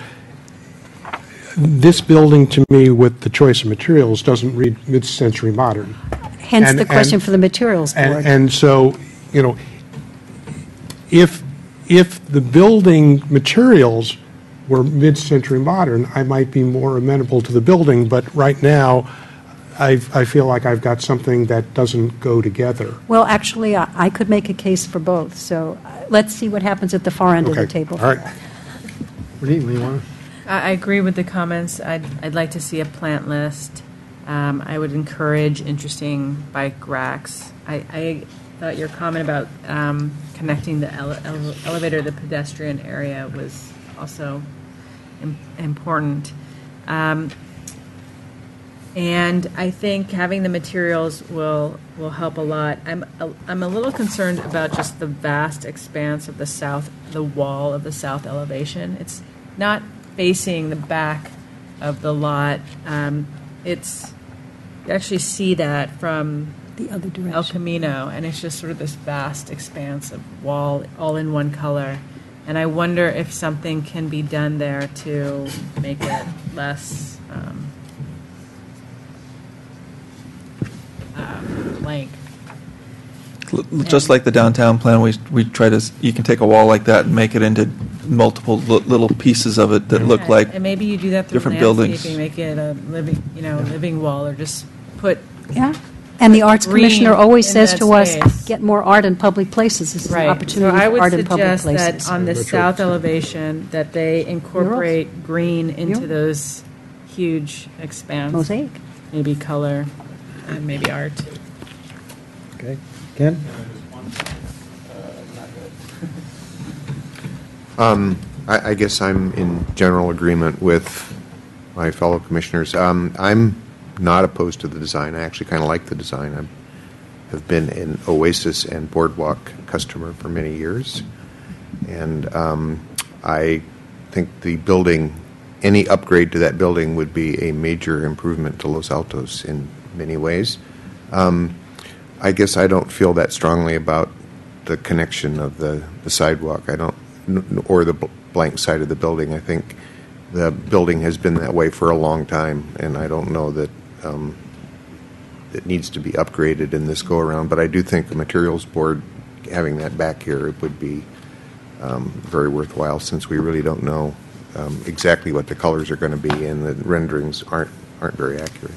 this building, to me, with the choice of materials, doesn't read mid-century modern. Hence And- the question and- for the materials board. And so, if the building materials were mid-century modern, I might be more amenable to the building, but right now, I feel like I've got something that doesn't go together. Well, actually, I could make a case for both, so let's see what happens at the far end of the Okay, table. all right. What do you want? I agree with the comments. I'd like to see a plant list. I would encourage interesting bike racks. I thought your comment about connecting the elevator to the pedestrian area was also important. And I think having the materials will help a lot. I'm a little concerned about just the vast expanse of the wall of the south elevation. It's not facing the back of the lot. You actually see that from The other direction. El Camino, and it's just sort of this vast expanse of wall, all in one color. And I wonder if something can be done there to make it less blank. Just like the downtown plan, we try to, you can take a wall like that and make it into multiple little pieces of it that look like And maybe you do that through different buildings. landscaping, make it a living wall, or just put Yeah, and the Arts green Commissioner always in says that to us, space. get more art in public places. This is an Right. So opportunity I for would art in public suggest places. that on the south elevation, that they incorporate green into Murals. those huge expanse. Mosaic. Maybe color and maybe art. Okay. Ken? I guess I'm in general agreement with my fellow commissioners. I'm not opposed to the design. I actually kind of like the design. I have been an Oasis and Boardwalk customer for many years, and I think the building, any upgrade to that building would be a major improvement to Los Altos in many ways. I guess I don't feel that strongly about the connection of the sidewalk. I don't, or the blank side of the building. I think the building has been that way for a long time, and I don't know that it needs to be upgraded in this go-around. But I do think the materials board, having that back here, would be very worthwhile, since we really don't know exactly what the colors are going to be, and the renderings aren't very accurate.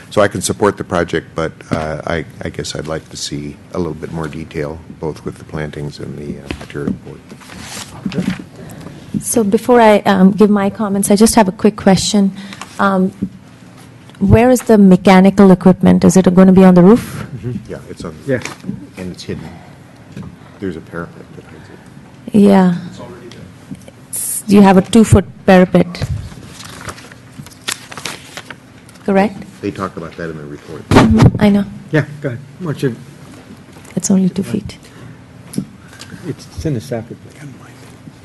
So I can support the project, but I guess I'd like to see a little bit more detail, both with the plantings and the material board. So before I give my comments, I just have a quick question. Where is the mechanical equipment? Is it going to be on the roof? Yeah, it's on. Yes. And it's hidden. There's a parapet that hides it. Yeah. It's already there. You have a 2-foot parapet. Correct? They talk about that in the report. I know. Yeah, go ahead. Why don't you, It's only 2 feet. it's in the staff report.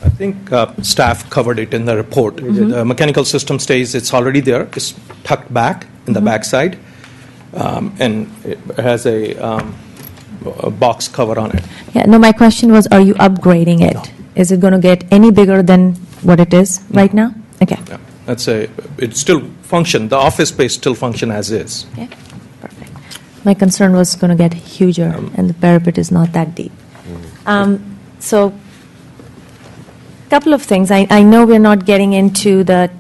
I think staff covered it in the report. The mechanical system stays, it's already there, it's tucked back in the backside, and it has a box cover on it. Yeah, no, my question was, are you upgrading it? No. Is it going to get any bigger than what it is right now? Okay. Yeah, it still function, the office space still function as is. Okay, perfect. My concern was going to get huger, and the parapet is not that deep. So, couple of things. I know we're not getting into the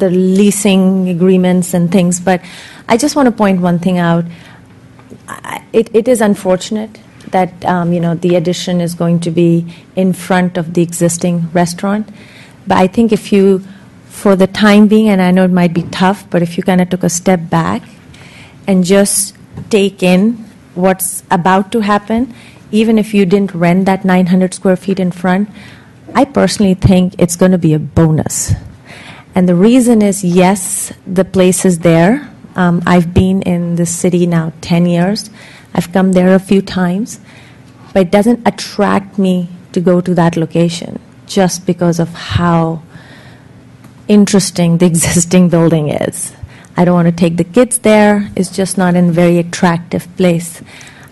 leasing agreements and things, but I just want to point one thing out. It is unfortunate that the addition is going to be in front of the existing restaurant, but I think if you, for the time being, and I know it might be tough, but if you kind of took a step back and just take in what's about to happen, even if you didn't rent that 900 square feet in front, I personally think it's going to be a bonus. And the reason is, yes, the place is there. I've been in this city now 10 years. I've come there a few times. But it doesn't attract me to go to that location just because of how interesting the existing building is. I don't want to take the kids there. It's just not in a very attractive place.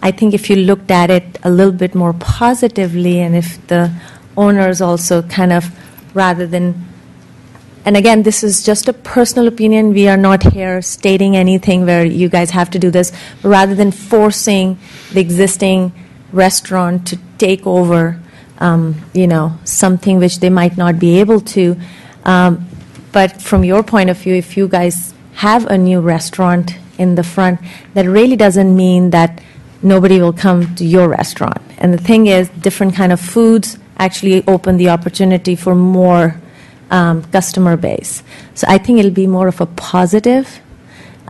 I think if you looked at it a little bit more positively, and if the owners also kind of, rather than, and again, this is just a personal opinion. We are not here stating anything where you guys have to do this, but rather than forcing the existing restaurant to take over, something which they might not be able to. But from your point of view, if you guys have a new restaurant in the front, that really doesn't mean that nobody will come to your restaurant. And the thing is, different kind of foods actually open the opportunity for more customer base. So I think it'll be more of a positive.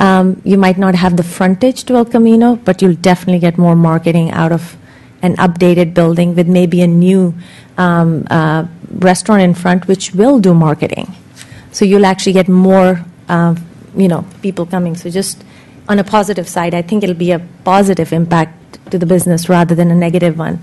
You might not have the frontage to El Camino, but you'll definitely get more marketing out of an updated building with maybe a new restaurant in front, which will do marketing. So you'll actually get more, people coming. So just on a positive side, I think it'll be a positive impact to the business rather than a negative one.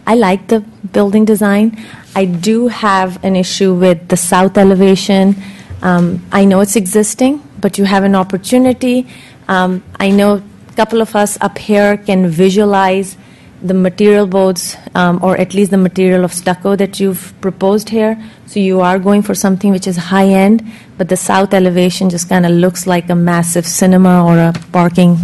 I like the building design. I do have an issue with the south elevation. I know it's existing, but you have an opportunity. I know a couple of us up here can visualize the material boards, or at least the material of stucco that you've proposed here. So you are going for something which is high-end, but the south elevation just kind of looks like a massive cinema or a parking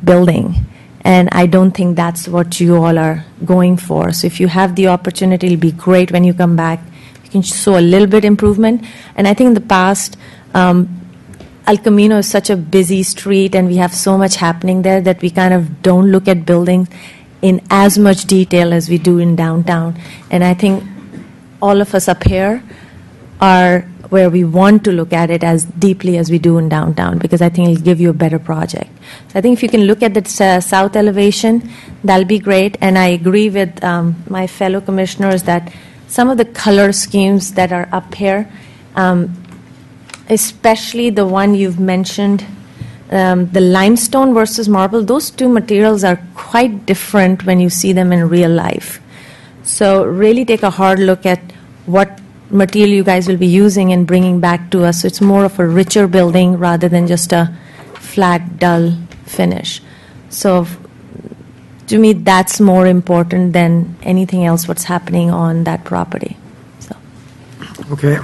building. And I don't think that's what you all are going for. So if you have the opportunity, it'll be great when you come back. You can show a little bit improvement. And I think in the past, El Camino is such a busy street, and we have so much happening there that we kind of don't look at buildings in as much detail as we do in downtown. And I think all of us up here are where we want to look at it as deeply as we do in downtown, because I think it'll give you a better project. So I think if you can look at the south elevation, that'll be great. And I agree with my fellow commissioners that some of the color schemes that are up here, especially the one you've mentioned, the limestone versus marble, those two materials are quite different when you see them in real life. So really take a hard look at what material you guys will be using and bringing back to us. So it's more of a richer building rather than just a flat, dull finish. So to me, that's more important than anything else what's happening on that property. So. Okay.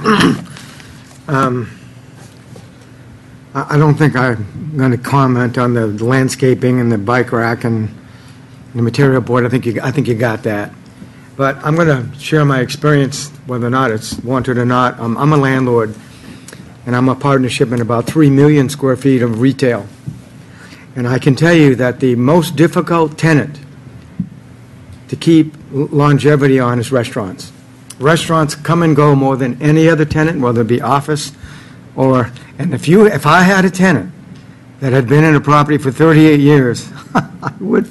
I don't think I'm going to comment on the landscaping and the bike rack and the material board. I think you got that. But I'm going to share my experience, whether or not it's wanted or not. I'm a landlord, and I'm a partnership in about 3 million square feet of retail. And I can tell you that the most difficult tenant to keep longevity on is restaurants. Restaurants come and go more than any other tenant, whether it be office or, and if I had a tenant that had been in a property for 38 years, I would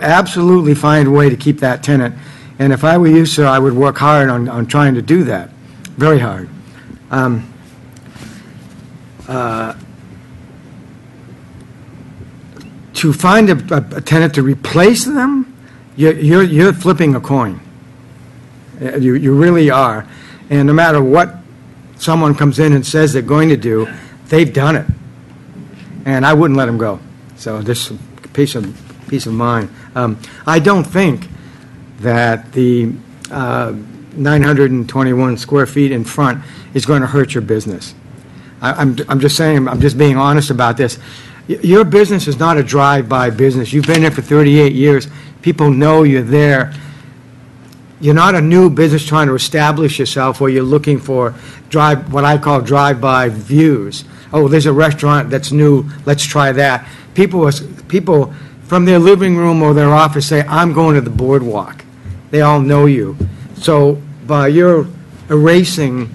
absolutely find a way to keep that tenant. And if I were you, sir, I would work hard on trying to do that, very hard. To find a tenant to replace them, you're flipping a coin. You really are. And no matter what someone comes in and says they're going to do, they've done it. And I wouldn't let them go. So this peace of mind. I don't think that the 921 square feet in front is going to hurt your business. I'm just saying, I'm just being honest about this. Your business is not a drive-by business. You've been there for 38 years. People know you're there. You're not a new business trying to establish yourself where you're looking for what I call drive-by views. Oh, there's a restaurant that's new, let's try that. People from their living room or their office say, I'm going to the boardwalk. They all know you. So by your erasing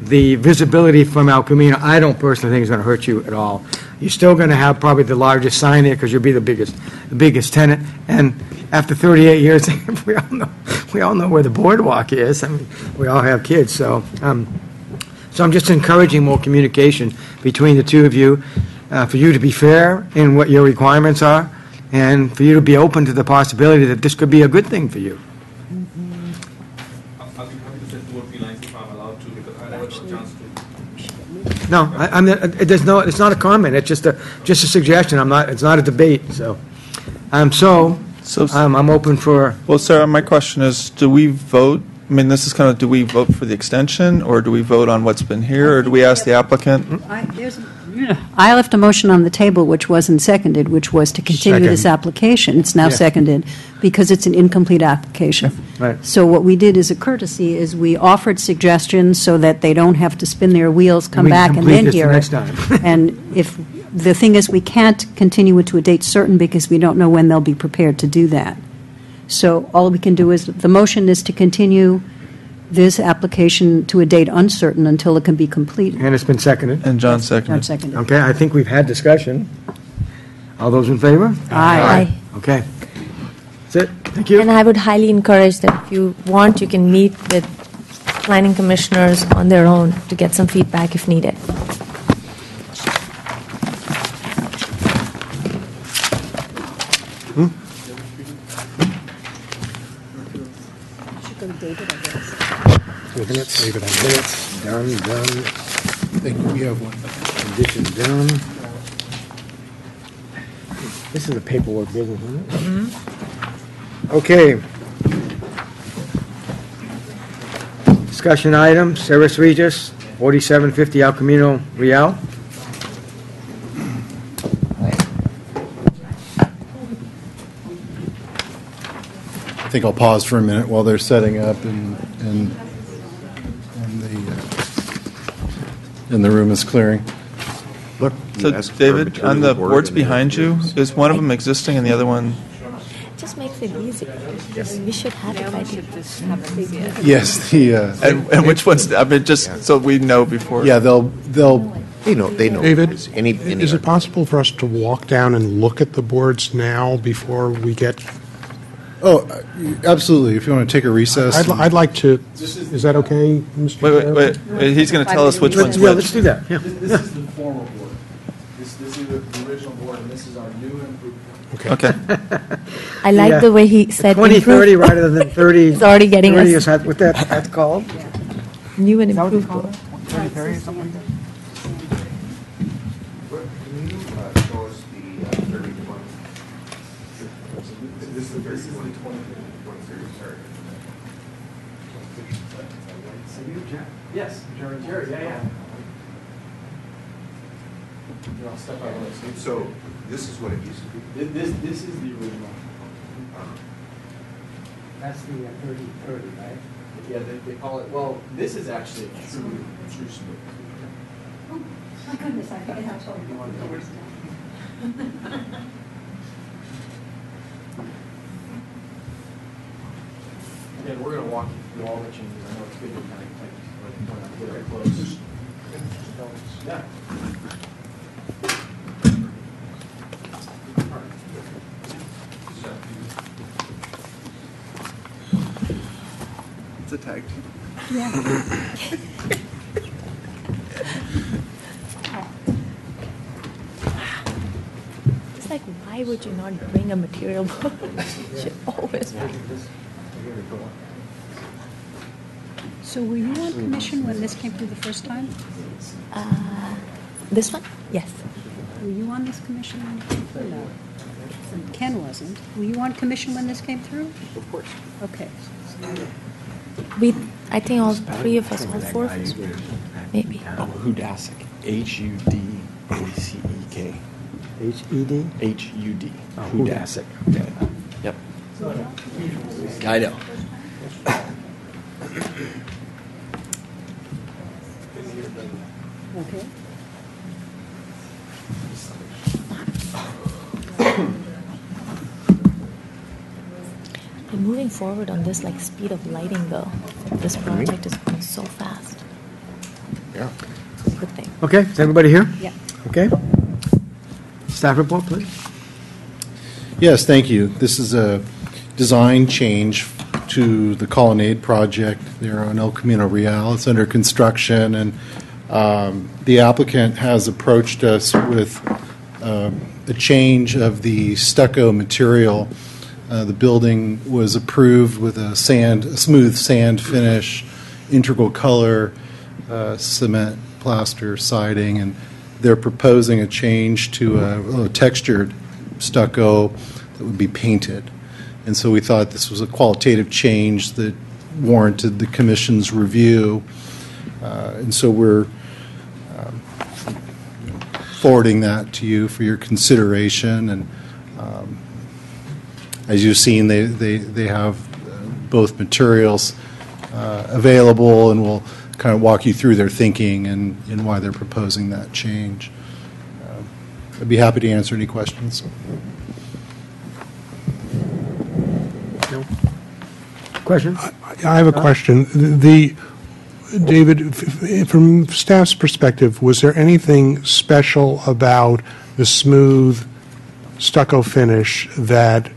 the visibility from El Camino, I don't personally think it's going to hurt you at all. You're still going to have probably the largest sign there because you'll be the biggest tenant. And after 38 years, we all know where the boardwalk is. I mean, we all have kids, so I'm just encouraging more communication between the two of you, for you to be fair in what your requirements are, and for you to be open to the possibility that this could be a good thing for you. I'll be happy to set the work lines if No, there's no, it's not a comment, it's just a suggestion, it's not a debate, so. I'm open for, Well, Sarah, my question is, do we vote, I mean, this is kind of, do we vote for the extension, or do we vote on what's been here, or do we ask the applicant? I left a motion on the table which wasn't seconded, which was to continue this application. It's now Yeah. seconded because it's an incomplete application. right. So what we did as a courtesy is we offered suggestions so that they don't have to spin their wheels, come We can back, and complete then this the hear next it. time. And if, the thing is, we can't continue it to a date certain because we don't know when they'll be prepared to do that. So all we can do is, the motion is to continue this application to a date uncertain until it can be completed. And it's been seconded. And John John seconded. seconded. Okay, I think we've had discussion. All those in favor? Aye. Okay. That's it, thank you. And I would highly encourage that if you want, you can meet with planning commissioners on their own to get some feedback if needed. David, I guess. Minutes, done. I think we have one. Conditions done. This is a paperwork business, isn't it? Okay. Discussion item, Ceres Regis, 4750 El Camino Real. I think I'll pause for a minute while they're setting up and the room is clearing. Look, So, David, on the boards behind you, is one of them existing and the other one? It just makes it easy. We should have it by Should just have them see it. Yes, And which ones, I mean, just so we know before. yeah, they'll They know. David, Any is it possible for us to walk down and look at the boards now before we get? Oh, absolutely. If you want to take a recess. I'd like to, is that okay, Mr. Chair? Wait, he's going to tell us which one's Yeah, which. let's do that, yeah. This is the formal board. This is the original board, and this is our new and improved. Okay. I like Yeah. the way he said 2030 improve. rather than 30. It's already getting 30 us- is what that's called? New and improved. board. 2030 or something like that? Can you show us the 30 one? This is the 30 one. 2030, sorry. Yes, Jerry, yeah. So this is what it used to be. This is the original. That's the 30, right? Yeah, they call it, well, this is actually a true smooth. My goodness, I forget how tall you want the doors Again, we're going to walk you through all the changes. I know it's good to kind of get very close. Yeah. It's a tag team. It's like, why would you not bring a material board? You should always bring. So were you on commission when this came through the first time? This one? Yes. Were you on this commission? No. Ken wasn't. Were you on commission when this came through? Of course. Okay. I think all three of us, all four of us, maybe. Oh, Hudasek. H-U-D-A-C-E-K. H-E-D? H-U-D. Oh, Hudasek. Okay. Yep. I know. Okay. And moving forward on this, like, speed of lighting, though, this project is going so fast. Yeah. It's a good thing. Okay, is everybody here? Yeah. Okay. Staff report, please. Yes, thank you. This is a design change to the Colonnade project there on El Camino Real. It's under construction, and the applicant has approached us with a change of the stucco material. The building was approved with a smooth sand finish, integral color, cement plaster siding, and they're proposing a change to a textured stucco that would be painted. And so we thought this was a qualitative change that warranted the commission's review. And so we're forwarding that to you for your consideration. And as you've seen, they have both materials available, and we'll kind of walk you through their thinking and why they're proposing that change. I'd be happy to answer any questions. Question? I have a question. David, from staff's perspective, was there anything special about the smooth stucco finish that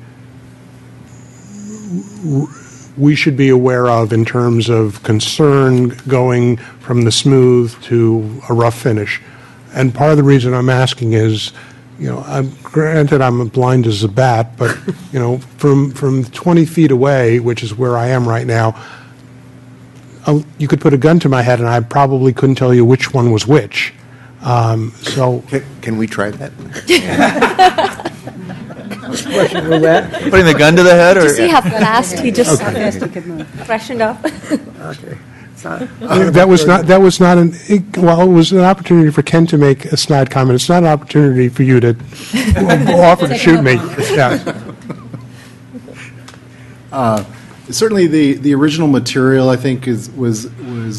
we should be aware of in terms of concern going from the smooth to a rough finish? And part of the reason I'm asking is, granted I'm blind as a bat, but, from 20 feet away, which is where I am right now, you could put a gun to my head and I probably couldn't tell you which one was which. So Can we try that? Question, Roulette? Putting the gun to the head, or? Did you see how fast he just Fast he could move. freshened up? Okay. that was not it was an opportunity for Ken to make a snide comment. It's not an opportunity for you to offer to shoot me. Yeah. Certainly, the original material, I think, was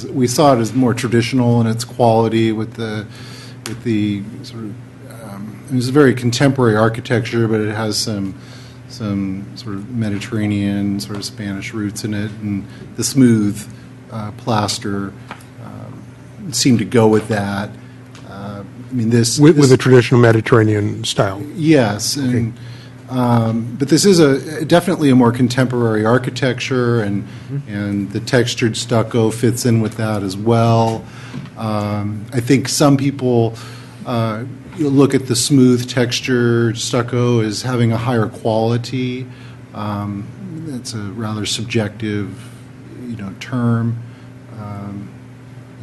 we saw it as more traditional in its quality with the sort of it was a very contemporary architecture, but it has some sort of Mediterranean, sort of Spanish roots in it, and the smooth plaster seemed to go with that. This with a traditional Mediterranean style. Yes, and but this is definitely a more contemporary architecture, and the textured stucco fits in with that as well. I think some people look at the smooth textured stucco as having a higher quality. That's a rather subjective, term,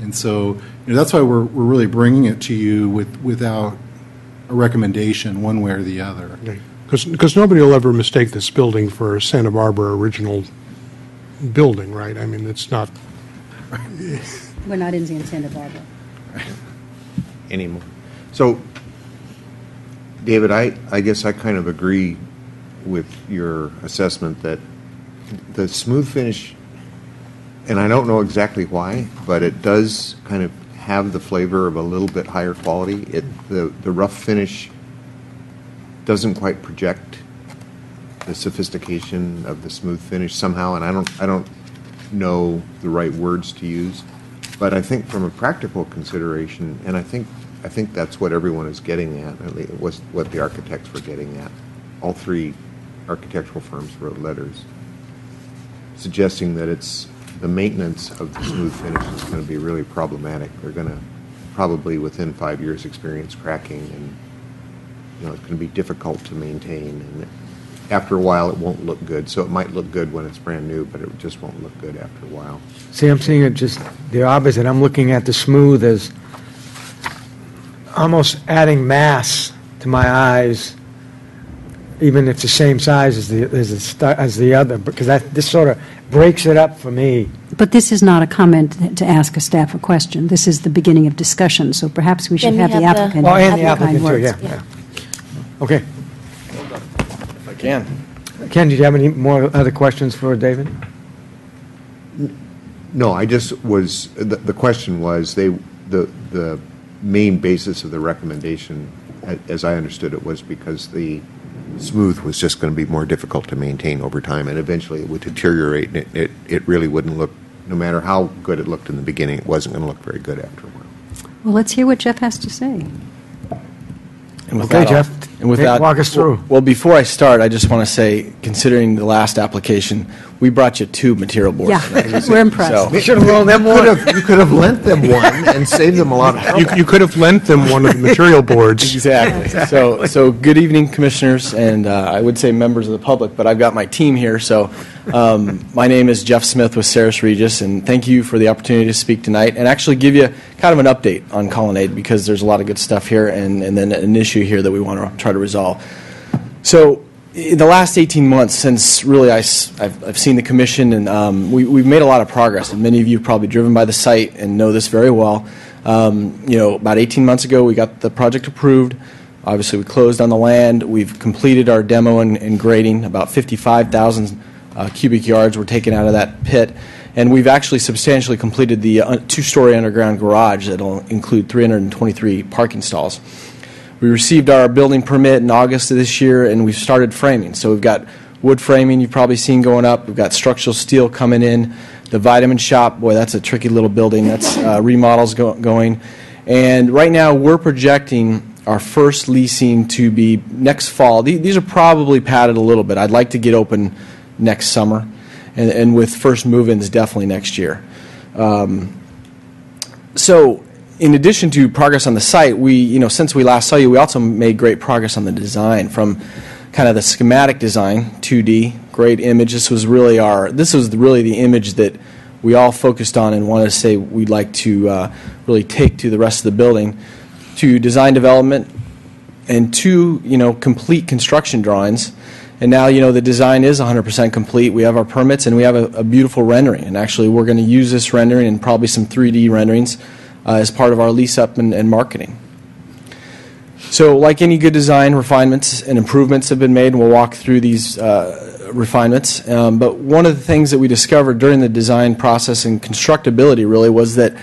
and so that's why we're really bringing it to you without a recommendation one way or the other. Because nobody will ever mistake this building for a Santa Barbara original building, right? I mean, it's not. We're not in Santa Barbara. Anymore. So, David, I guess I kind of agree with your assessment that the smooth finish, and I don't know exactly why, but it does kind of have the flavor of a little bit higher quality. The rough finish doesn't quite project the sophistication of the smooth finish somehow, and I don't know the right words to use, but I think from a practical consideration, and I think that's what everyone is getting at. It was what the architects were getting at. All three architectural firms wrote letters suggesting that the maintenance of the smooth finish is going to be really problematic. They're going to probably within 5 years experience cracking, and it's going to be difficult to maintain. And after a while, it won't look good. So it might look good when it's brand new, but it just won't look good after a while. See, I'm seeing it just the opposite. I'm looking at the smooth as almost adding mass to my eyes, even if it's the same size as the other, because this sort of breaks it up for me. But this is not a comment to ask a staff a question. This is the beginning of discussion, so perhaps we should have the applicant. Oh, and the have kind applicant too, words. yeah. Okay. If I can. Ken, did you have any more other questions for David? No, I just was, the question was, the main basis of the recommendation, as I understood it, was because the smooth was just going to be more difficult to maintain over time, and eventually it would deteriorate, and it really wouldn't look, no matter how good it looked in the beginning, it wasn't going to look very good after a while. Well, let's hear what Jeff has to say. And with Okay, that, Jeff. And with that, walk us through. Well, before I start, I just want to say, considering the last application, we brought you 2 material boards. Yeah, tonight. we're impressed. So- We should have loaned them one. You could have lent them one and saved them a lot of trouble. You could have lent them one of the material boards. Exactly. So good evening, commissioners, and I would say members of the public, but I've got my team here. So my name is Jeff Smith with Saris Regis, and thank you for the opportunity to speak tonight and actually give you kind of an update on Colonnade, because there's a lot of good stuff here and then an issue here that we want to try to resolve. So in the last 18 months, since really I've seen the commission, and we've made a lot of progress, and many of you have probably driven by the site and know this very well. About 18 months ago, we got the project approved. Obviously, we closed on the land. We've completed our demo and grading. About 55,000 cubic yards were taken out of that pit. And we've actually substantially completed the 2-story underground garage that will include 323 parking stalls. We received our building permit in August of this year, and we've started framing. So we've got wood framing you've probably seen going up. We've got structural steel coming in. The vitamin shop, boy, that's a tricky little building. That's remodels going. And right now we're projecting our first leasing to be next fall. These are probably padded a little bit. I'd like to get open next summer, and with first move-ins definitely next year. So in addition to progress on the site, since we last saw you, we also made great progress on the design, from kind of the schematic design, 2D, great image. This was really the image that we all focused on and wanted to say we'd like to really take to the rest of the building, to design development, and to complete construction drawings. And now the design is 100% complete. We have our permits, and we have a beautiful rendering. And actually, we're going to use this rendering and probably some 3D renderings as part of our lease-up and marketing. So like any good design, refinements and improvements have been made, and we'll walk through these refinements. But one of the things that we discovered during the design process and constructability really was that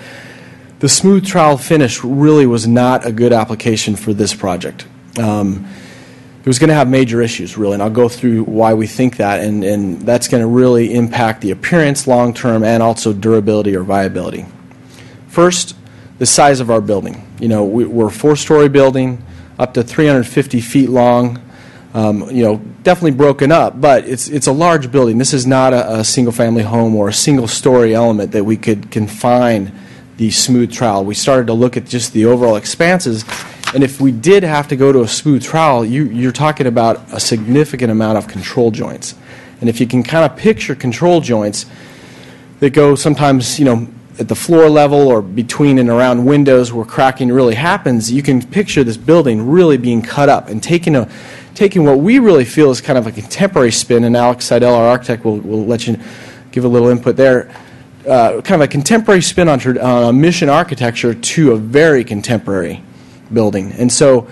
the smooth trowel finish really was not a good application for this project. It was going to have major issues, really, and I'll go through why we think that, and that's going to really impact the appearance long-term and also durability or viability. First, the size of our building. We're a 4-story building, up to 350 feet long, definitely broken up, but it's a large building. This is not a single-family home or a single-story element that we could confine the smooth trowel. We started to look at just the overall expanses, and if we did have to go to a smooth trowel, you're talking about a significant amount of control joints. And if you can kind of picture control joints that go sometimes, at the floor level or between and around windows where cracking really happens, you can picture this building really being cut up and taking what we really feel is kind of a contemporary spin, and Alex Seidel, our architect, will let you give a little input there, kind of a contemporary spin on a mission architecture to a very contemporary building. And so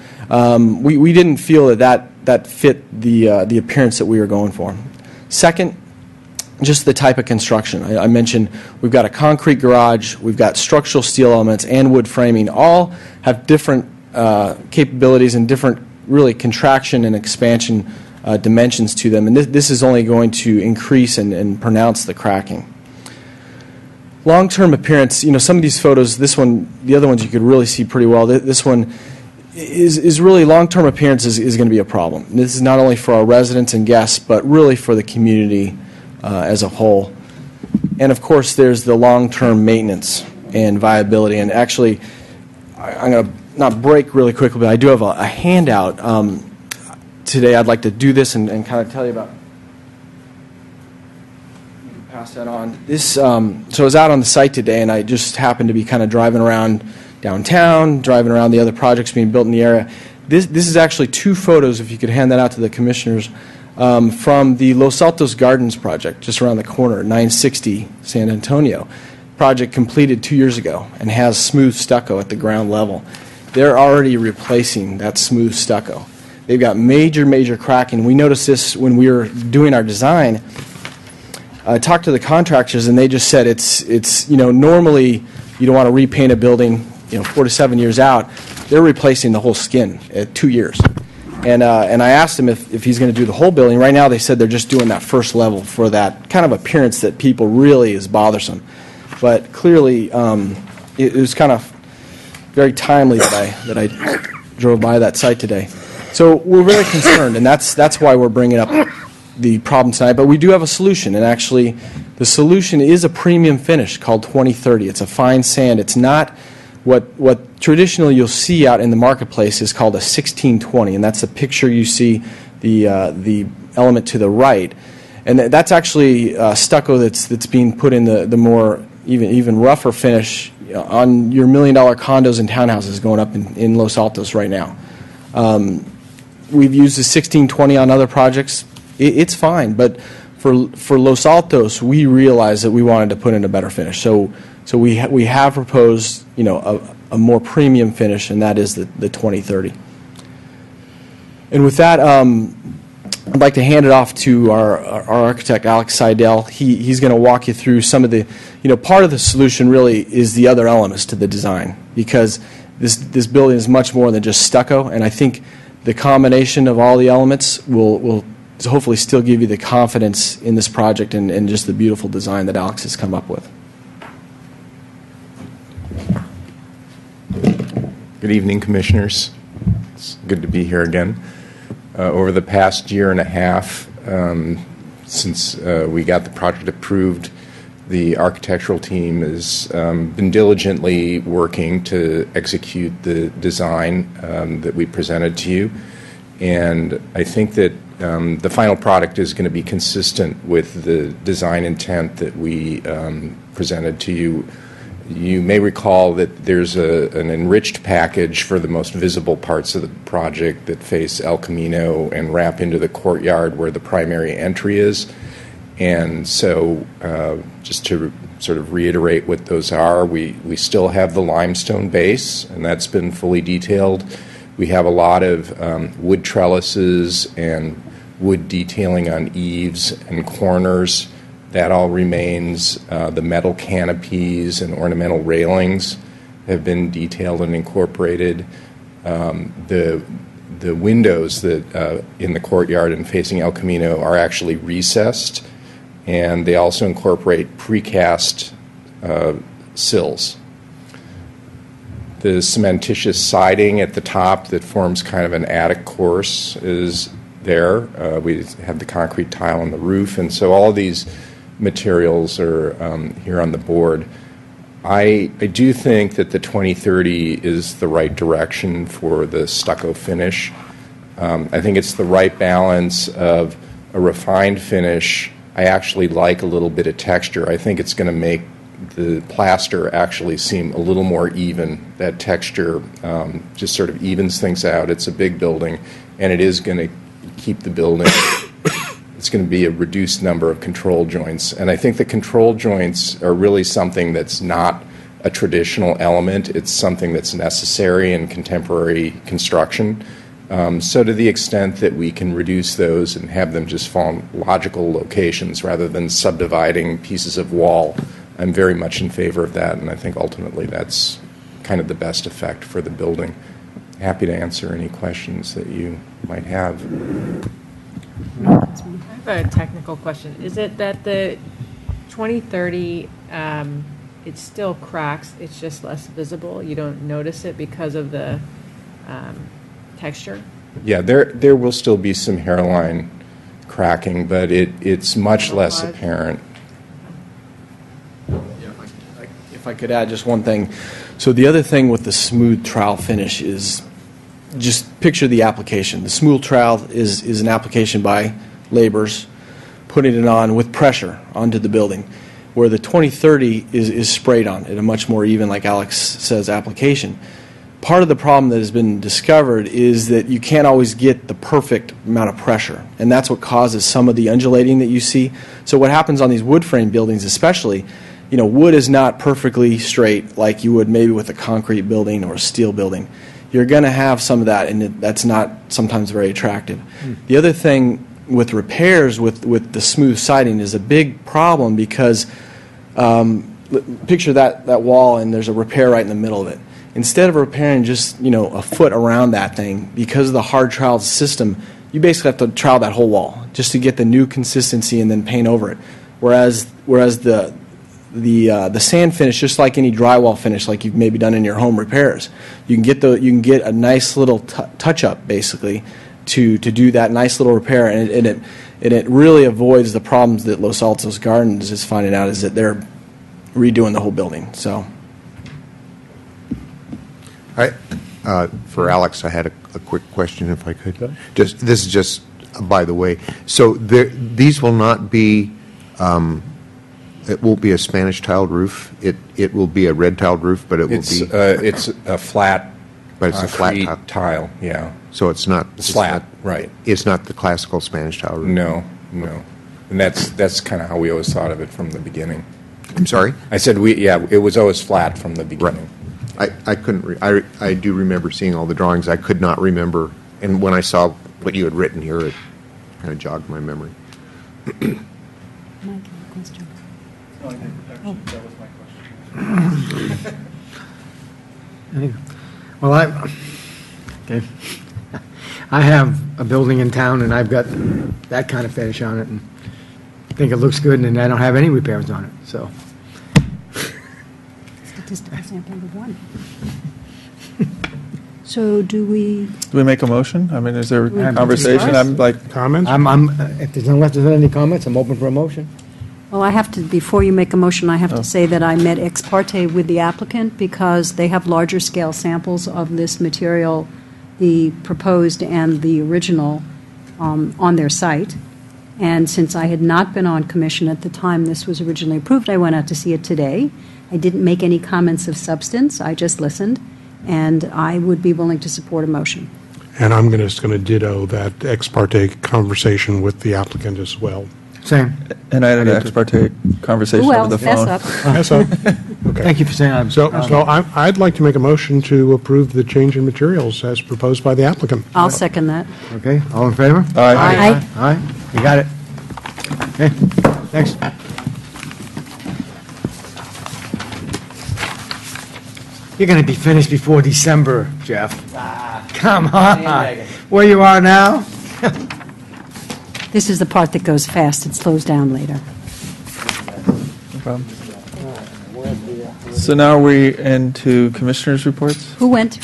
we didn't feel that fit the appearance that we were going for. Second, just the type of construction. I mentioned we've got a concrete garage, we've got structural steel elements and wood framing, all have different capabilities and different really contraction and expansion dimensions to them, and this is only going to increase and pronounce the cracking. Long-term appearance, some of these photos, this one, the other ones you could really see pretty well. This one is really, long-term appearance is going to be a problem. This is not only for our residents and guests, but really for the community as a whole. And of course, there's the long-term maintenance and viability. And actually, I'm going to not break really quickly, but I do have a handout today. I'd like to do this and kind of tell you about. Pass that on. So I was out on the site today, and I just happened to be kind of driving around downtown, driving around the other projects being built in the area. This is actually 2 photos, if you could hand that out to the commissioners, from the Los Altos Gardens project, just around the corner, 960 San Antonio. Project completed 2 years ago and has smooth stucco at the ground level. They're already replacing that smooth stucco. They've got major cracking. We noticed this when we were doing our design. I talked to the contractors, and they just said it's normally you don't want to repaint a building 4 to 7 years out. They're replacing the whole skin at 2 years. And I asked him if he's going to do the whole building. Right now they said they're just doing that first level for that kind of appearance that people really is bothersome. But clearly it was kind of very timely that I drove by that site today. So we're very concerned, and that's why we're bringing up the problem tonight. But we do have a solution, and actually, the solution is a premium finish called 2030. It's a fine sand. It's not what traditionally you'll see out in the marketplace is called a 1620, and that's the picture you see, the element to the right, and that's actually stucco that's being put in the more even rougher finish on your $1 million condos and townhouses going up in Los Altos right now. We've used the 1620 on other projects. It's fine, but for Los Altos, we realized that we wanted to put in a better finish. So we have proposed, a more premium finish, and that is the 2030. And with that, I'd like to hand it off to our architect, Alex Seidel. He's going to walk you through some of the, part of the solution really is the other elements to the design, because this building is much more than just stucco, and I think the combination of all the elements will hopefully still give you the confidence in this project and just the beautiful design that Alex has come up with. Good evening, Commissioners. It's good to be here again. Over the past year and a half, since we got the project approved, the architectural team has been diligently working to execute the design that we presented to you. And I think that the final product is going to be consistent with the design intent that we presented to you. You may recall that there's an enriched package for the most visible parts of the project that face El Camino and wrap into the courtyard where the primary entry is. And so just to sort of reiterate what those are, we still have the limestone base, and that's been fully detailed. We have a lot of wood trellises and wood detailing on eaves and corners. That all remains. The metal canopies and ornamental railings have been detailed and incorporated. The windows that in the courtyard and facing El Camino are actually recessed, and they also incorporate precast sills. The cementitious siding at the top that forms kind of an attic course is there. We have the concrete tile on the roof, and so all of these materials are here on the board. I do think that the 2030 is the right direction for the stucco finish. I think it's the right balance of a refined finish. I actually like a little bit of texture. I think it's going to make the plaster actually seem a little more even. That texture just sort of evens things out. It's a big building, and it is going to keep the building. It's going to be a reduced number of control joints. And I think the control joints are really something that's not a traditional element. It's something that's necessary in contemporary construction. So to the extent that we can reduce those and have them just fall in logical locations rather than subdividing pieces of wall, I'm very much in favor of that, and I think ultimately that's kind of the best effect for the building. Happy to answer any questions that you might have. I have a technical question. Is it that the 2030, it still cracks, it's just less visible? You don't notice it because of the texture? Yeah, there will still be some hairline cracking, but it's much less apparent. If I could add just one thing. So the other thing with the smooth trowel finish is just picture the application. The smooth trowel is an application by laborers putting it on with pressure onto the building, where the 2030 is sprayed on at a much more even, like Alex says, application. Part of the problem that has been discovered is that you can't always get the perfect amount of pressure, and that's what causes some of the undulating that you see. So what happens on these wood frame buildings especially, wood is not perfectly straight like you would maybe with a concrete building or a steel building. You're going to have some of that, and that's not sometimes very attractive. The other thing with repairs with the smooth siding is a big problem because picture that wall and there's a repair right in the middle of it. Instead of repairing just a foot around that thing, because of the hard trowel system, you basically have to trowel that whole wall just to get the new consistency and then paint over it. Whereas the the sand finish, just like any drywall finish, like you've maybe done in your home repairs. You can get a nice little touch up basically to do that nice little repair, and it really avoids the problems that Los Altos Gardens is finding out, is that they're redoing the whole building. So, for Alex, I had a quick question, if I could. This is just by the way. So these will not be. It won't be a Spanish tiled roof. It will be a red tiled roof, but It's a flat. But it's a flat concrete tile. Yeah. So it's not Slab, right. It's not the classical Spanish tile roof. No. And that's kind of how we always thought of it from the beginning. I'm sorry? I said it was always flat from the beginning. I couldn't. I do remember seeing all the drawings. I could not remember, and when I saw what you had written here, it kind of jogged my memory. Mike, you have a question? That was my question. Well, I have a building in town, and I've got that kind of finish on it, and I think it looks good, and I don't have any repairs on it, so. Statistical sample of one. So do we, Do we make a motion? I mean, is there We have conversation? to I'm like, Comments? If there's any comments, I'm open for a motion. well, I have to, before you make a motion, I have to say that I met ex parte with the applicant because they have larger scale samples of this material, the proposed and the original, on their site. And since I had not been on commission at the time this was originally approved, I went out to see it today. I didn't make any comments of substance, I just listened, and I would be willing to support a motion. And I'm just going to ditto that ex parte conversation with the applicant as well. Same. and I had an ex parte conversation Well, over the mess phone. up. Yes, sir. Okay. Thank you for saying that. So I'd like to make a motion to approve the change in materials as proposed by the applicant. I'll second that. Okay, all in favor? Aye. Aye, you got it. Okay, thanks. You're going to be finished before December, Jeff. Come on. Where you are now? This is the part that goes fast, it slows down later. No problem. So now we into commissioners' reports? Who went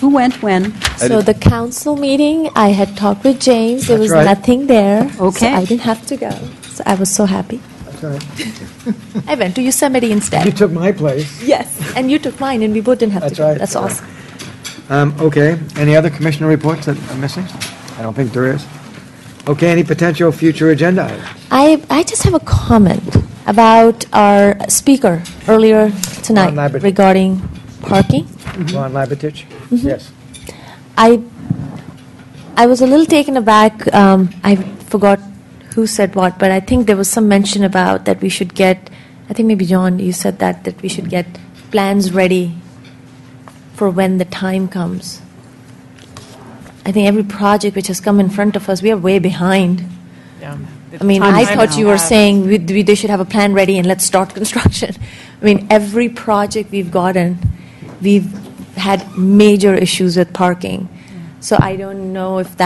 when? So the council meeting, I had talked with James. There was right. nothing there. So Okay. I didn't have to go. So I was so happy. That's all right. I went to Yosemite You instead. took my place. Yes, and you took mine, and we both didn't have That's to go. right. That's awesome. Okay, any other commissioner reports that I'm missing? I don't think there is. Okay, any potential future agenda items? I just have a comment about our speaker earlier tonight Ron Labrador. regarding parking. Ron Labitich? Mm-hmm. Yes. I was a little taken aback. I forgot who said what, but I think there was some mention about that we should get, I think maybe John, you said that we should get plans ready for when the time comes. I think every project which has come in front of us, we are way behind. Yeah. I mean, Time I is thought now. you were saying they should have a plan ready and let's start construction. I mean, every project we've gotten, we've had major issues with parking. So I don't know if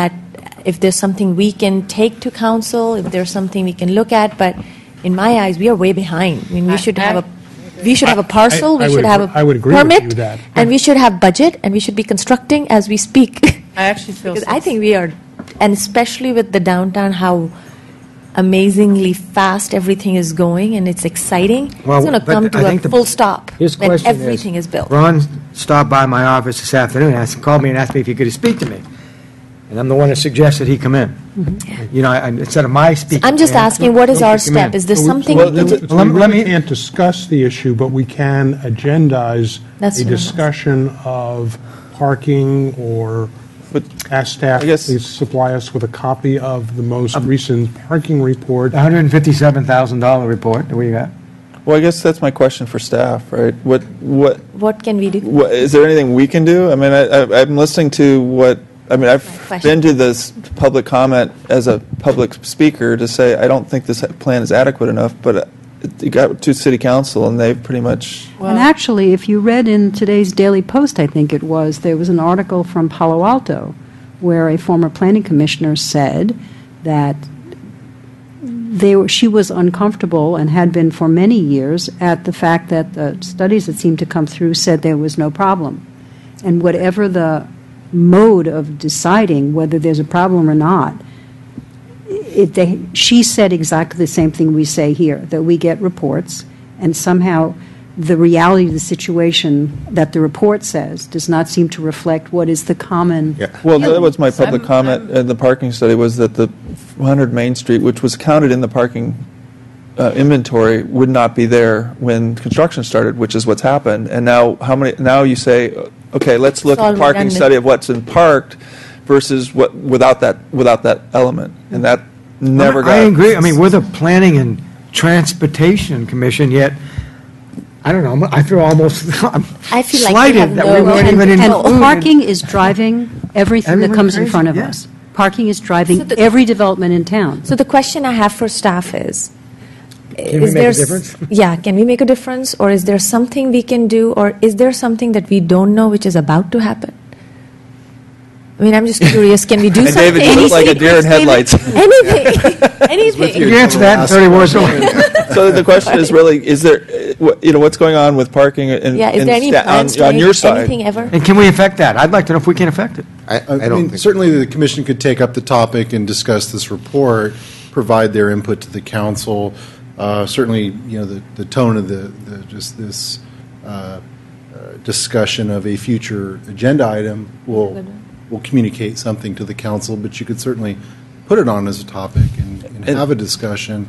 there's something we can take to council, if there's something we can look at, but in my eyes, we are way behind. I mean, we should have a parcel, I we should would have agree- a I would agree with you permit, that. and we should have budget, and we should be constructing as we speak. I actually feel Because I think we are, and especially with the downtown, how amazingly fast everything is going, and it's exciting. Well, It's going to but come I to a think the- full stop His when question everything is built. Ron stopped by my office this afternoon, called me and asked me if he could speak to me. And I'm the one that suggested he come in. You know, instead of my speaking. Mm-hmm. I'm just to him, asking, what is don't our you come in? step? Is this So something we- we can so do? Let we me- really can't discuss the issue, but we can agendize That's a what I'm discussion of parking or But ask staff I guess- to supply us with a copy of the most recent parking report. The $157,000 report, what you got? Well, I guess that's my question for staff, right? What can we do? Is there anything we can do? I mean, I'm listening to I've question. been to this public comment as a public speaker to say, I don't think this plan is adequate enough, but it got to city council and they've pretty much, And actually, if you read in today's Daily Post, I think it was, there was an article from Palo Alto where a former planning commissioner said that she was uncomfortable and had been for many years at the fact that the studies that seemed to come through said there was no problem. And whatever the mode of deciding whether there's a problem or not, she said exactly the same thing we say here, that we get reports, and somehow the reality of the situation that the report says does not seem to reflect what is the common. Well, that was my public comment in the parking study, was that the 100 Main Street, which was counted in the parking inventory, would not be there when construction started, which is what's happened. And now, now you say, okay, let's look at the parking study of what's been parked versus what without that element, and that never got. I agree. I mean, we're the Planning and Transportation Commission, yet I don't know. I feel almost I feel slighted like we have that no- we weren't even And included. parking is driving everything that Everyone comes in crazy, front of yeah. us. Parking is driving So the- every development in town. So the question I have for staff is, Can we make a difference? Yeah, can we make a difference, or is there something we can do, or is there something that we don't know which is about to happen? I mean, I'm just curious, can we do And something? David, you look like a deer in headlights. Anything, anything. You answer that in 30 words. So the question is really, is there, what's going on with parking and Yeah, is there any plans to on your make side? anything ever? And can we affect that? I'd like to know if we can affect it. I I don't mean, think. certainly the commission could take up the topic and discuss this report, provide their input to the council. Certainly, the tone of just this discussion of a future agenda item will communicate something to the council, but you could certainly put it on as a topic and have a discussion.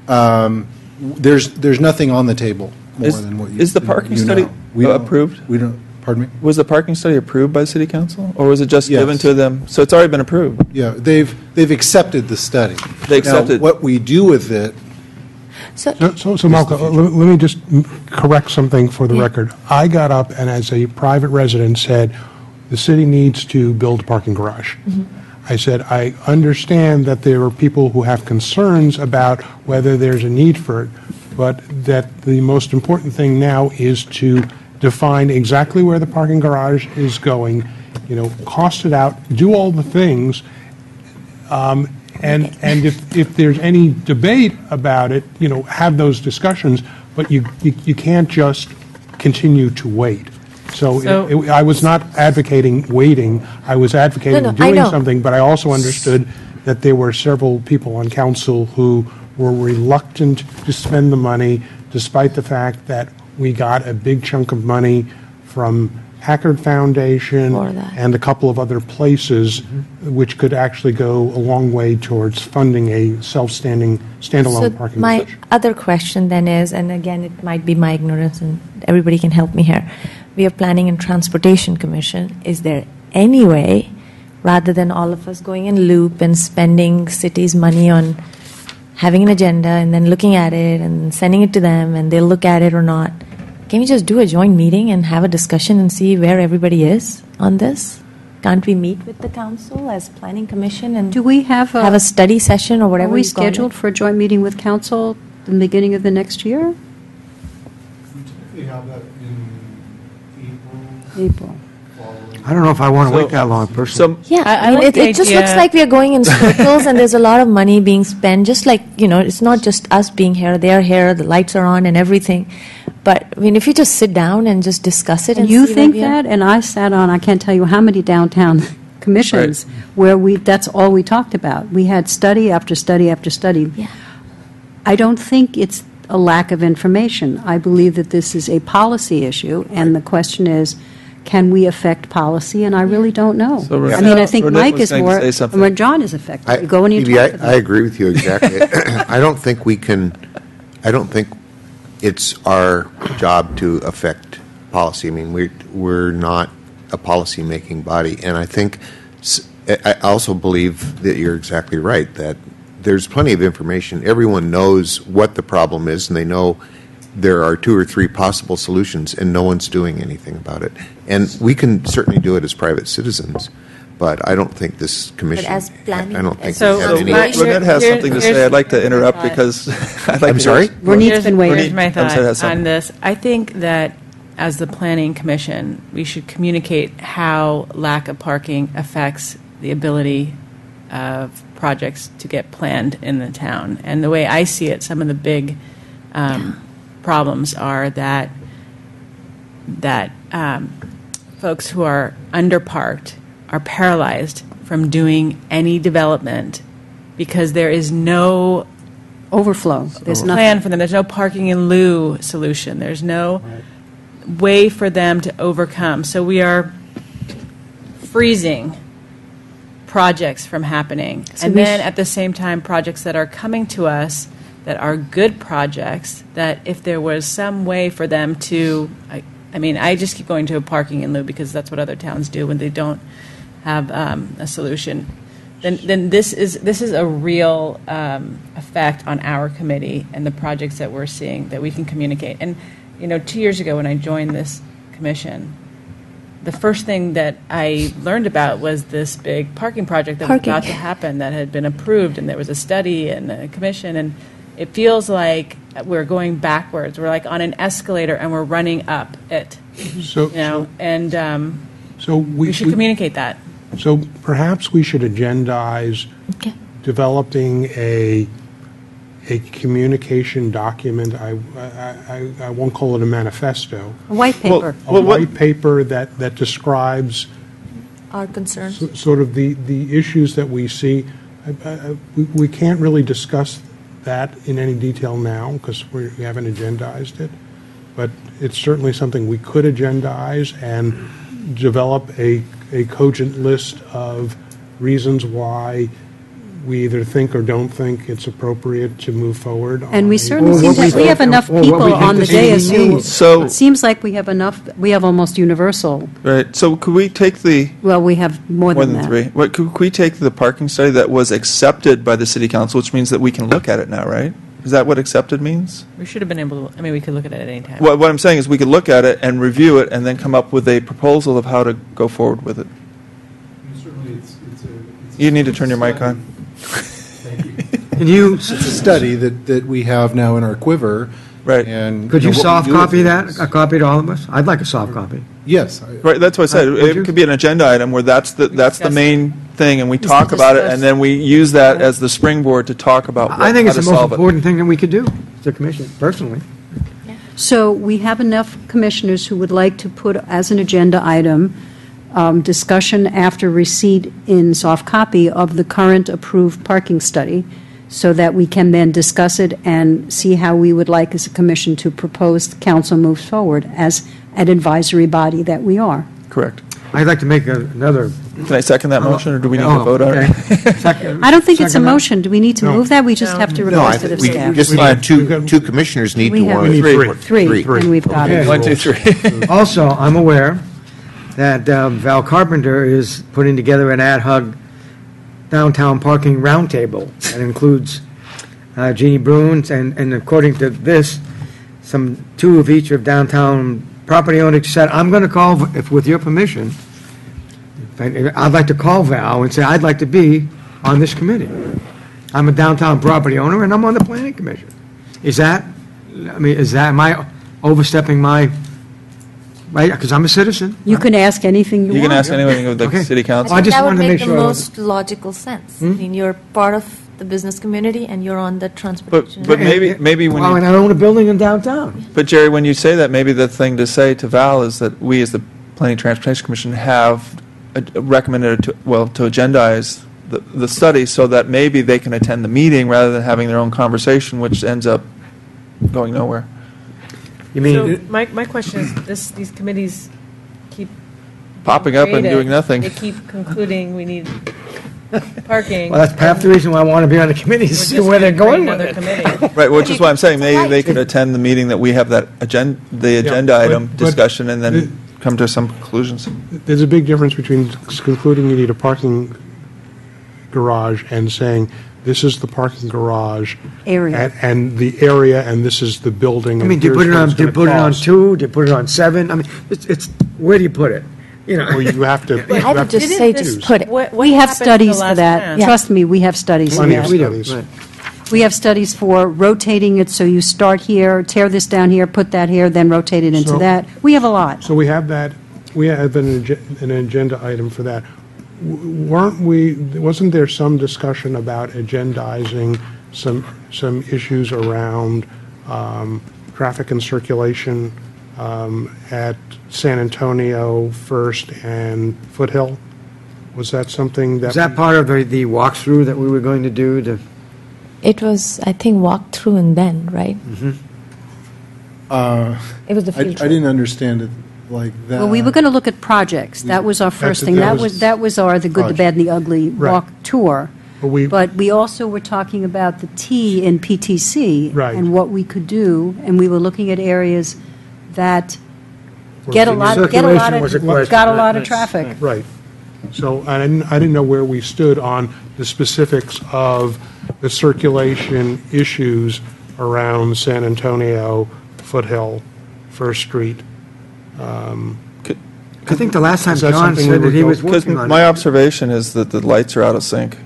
There's nothing on the table more than what you. Is the parking study approved? We don't. Pardon me. Was the parking study approved by City Council, or was it just Yes. given to them? So it's already been approved. Yeah, they've accepted the study. They accepted. Now, what we do with it. So Malcolm, let me just correct something for the record. I got up and as a private resident said, the city needs to build a parking garage. I said, I understand that there are people who have concerns about whether there's a need for it, but that the most important thing now is to define exactly where the parking garage is going, cost it out, do all the things, and if there's any debate about it, have those discussions, but you can't just continue to wait. So I was not advocating waiting. I was advocating I doing know. something, but I also understood that there were several people on council who were reluctant to spend the money, despite the fact that we got a big chunk of money from Packard Foundation For that. and a couple of other places, which could actually go a long way towards funding a self-standing, standalone parking My garage. other question then is, and again, it might be my ignorance, and everybody can help me here. We are Planning and Transportation Commission. Is there any way, rather than all of us going in loop and spending city's money on having an agenda and then looking at it and sending it to them and they'll look at it or not, can we just do a joint meeting and have a discussion and see where everybody is on this? Can't we meet with the council as Planning Commission and Do we have have a study session or whatever Are we you call it? scheduled for a joint meeting with council in the beginning of the next year? April. I don't know if I want to wait that long, personally. Yeah, I I mean, like the it just looks idea- like we are going in circles and there's a lot of money being spent, just like, it's not just us being here, they're here, the lights are on and everything. But, I mean, if you just sit down and just discuss it and You see where think we are- that? And I sat on, I can't tell you how many downtown commissions where that's all we talked about. We had study after study after study. Yeah. I don't think it's a lack of information. I believe that this is a policy issue, and the question is, can we affect policy? And I really don't know. So I mean, I think Renee Mike was is going to more, say something. when John is affected. You go and you Phoebe, talk to them. I agree with you exactly. I don't think we can, I don't think it's our job to affect policy. I mean, we're not a policy-making body. And I think, I also believe that you're exactly right, that there's plenty of information. Everyone knows what the problem is, and they know there are 2 or 3 possible solutions, and no one's doing anything about it. And we can certainly do it as private citizens, but I don't think this commission, as planning- I don't think So- we have So any. my- Renette has Here- something to here's- say. I'd like to interrupt because I'd like I'm to sorry? Ronit's been waiting. Here's my I'm sorry, thought that's something. on this. I think that as the Planning Commission, we should communicate how lack of parking affects the ability of projects to get planned in the town. And the way I see it, some of the big problems are that folks who are underparked are paralyzed from doing any development because there is no Overflow. There's plan nothing. for them. There's no parking in lieu solution. There's no way for them to overcome. So we are freezing projects from happening. So And we then at the same time, projects that are coming to us that are good projects, that if there was some way for them to, I mean, I just keep going to a parking in lieu because that's what other towns do when they don't have a solution. Then this is a real effect on our committee and the projects that we're seeing that we can communicate. And 2 years ago when I joined this commission, the first thing that I learned about was this big parking project that was about to happen that had been approved, and there was a study and a commission, and it feels like we're going backwards. We're like on an escalator and we're running up it. So, we should communicate that. So perhaps we should agendize developing a communication document. I won't call it a manifesto. A white paper. A white paper that describes Our concerns. sort of the issues that we see. We can't really discuss that in any detail now because we haven't agendized it, but it's certainly something we could agendize and develop a cogent list of reasons why we either think or don't think it's appropriate to move forward. And we certainly seem that we have enough people on the dais who, it seems like we have enough, we have almost universal. Right. So could we take the Well, we have more than that. three? What could we take the parking study that was accepted by the city council, which means that we can look at it now, right? Is that what accepted means? We should have been able to, we could look at it at any time. What I'm saying is we could look at it and review it and then come up with a proposal of how to go forward with it. You need to turn your mic on. It's a study that we have now in our quiver. Right. And Could you what we soft do with copy it that, is- a copy to all of us? I'd like a soft copy. Yes. Right, that's what I said. It could be an agenda item where that's the main thing, and we talk about it, and then we use that as the springboard to talk about I think how it's to the most solve it. important thing that we could do, as a commission, personally. So we have enough commissioners who would like to put as an agenda item discussion after receipt in soft copy of the current approved parking study, so that we can then discuss it and see how we would like as a commission to propose the council moves forward as an advisory body that we are. Correct. I'd like to make another. Can I second that motion, or do we need to vote on it? I don't think it's a motion. Do we need to move that? We just have to No, I request it think of we staff. just need two commissioners need We to have want to. three, and we've got it. 1, 2, 3. Also, I'm aware that Val Carpenter is putting together an ad hoc downtown parking roundtable that includes Jeannie Bruins, and according to this, two of each of downtown property owners said, I'm going to call, if with your permission, I'd like to call Val and say, I'd like to be on this committee. I'm a downtown property owner, and I'm on the planning commission. Am I overstepping my, right, because I'm a citizen. You can ask anything you want. You can ask anyone of the Okay. city council. I just that would wanted to make make the sure. most logical sense. I mean, you're part of the business community and you're on the transportation. But maybe when Well, you, and I own a building in downtown. but Jerry, when you say that, maybe the thing to say to Val is that we, as the Planning Transportation Commission, have recommended to agendize the study so that maybe they can attend the meeting rather than having their own conversation, which ends up going nowhere. You mean, So my question is, these committees keep Popping up and created. doing nothing. They keep concluding we need parking. well, that's half the reason why I want to be on the committee, to see where they're going with Another it. committee. Right, which is why I'm saying maybe they could attend the meeting that we have the agenda but- item but discussion and then come to some conclusions. There's a big difference between concluding you need a parking garage and saying, this is the parking garage. Area. And the area, and this is the building. I mean, do you put it on 2, do you put it on 7? I mean, it's where do you put it? You know. Or you have to. I would just say just put it. We have studies for that. Yeah. Trust me, we have studies for Plenty of that. We do, studies. right. We have studies for rotating it, so you start here, tear this down here, put that here, then rotate it into So- that. We have a lot. So we have that, we have an agenda item for that. wasn't there some discussion about agendizing some issues around traffic and circulation at San Antonio First and Foothill? Was that something that? Is that part of the walkthrough that we were going to do to? It was, I think, walked through and then, right? It was the field I trip. didn't understand it like that. Well, we were going to look at projects. That was our first thing. That was our the good, the bad, and the ugly walk tour. But we also were talking about the T in PTC and what we could do, and we were looking at areas that got a lot of traffic. Right. So I didn't know where we stood on the specifics of the circulation issues around San Antonio, Foothill, First Street. I think the last time John said that he was working on it. My observation is that the lights are out of sync.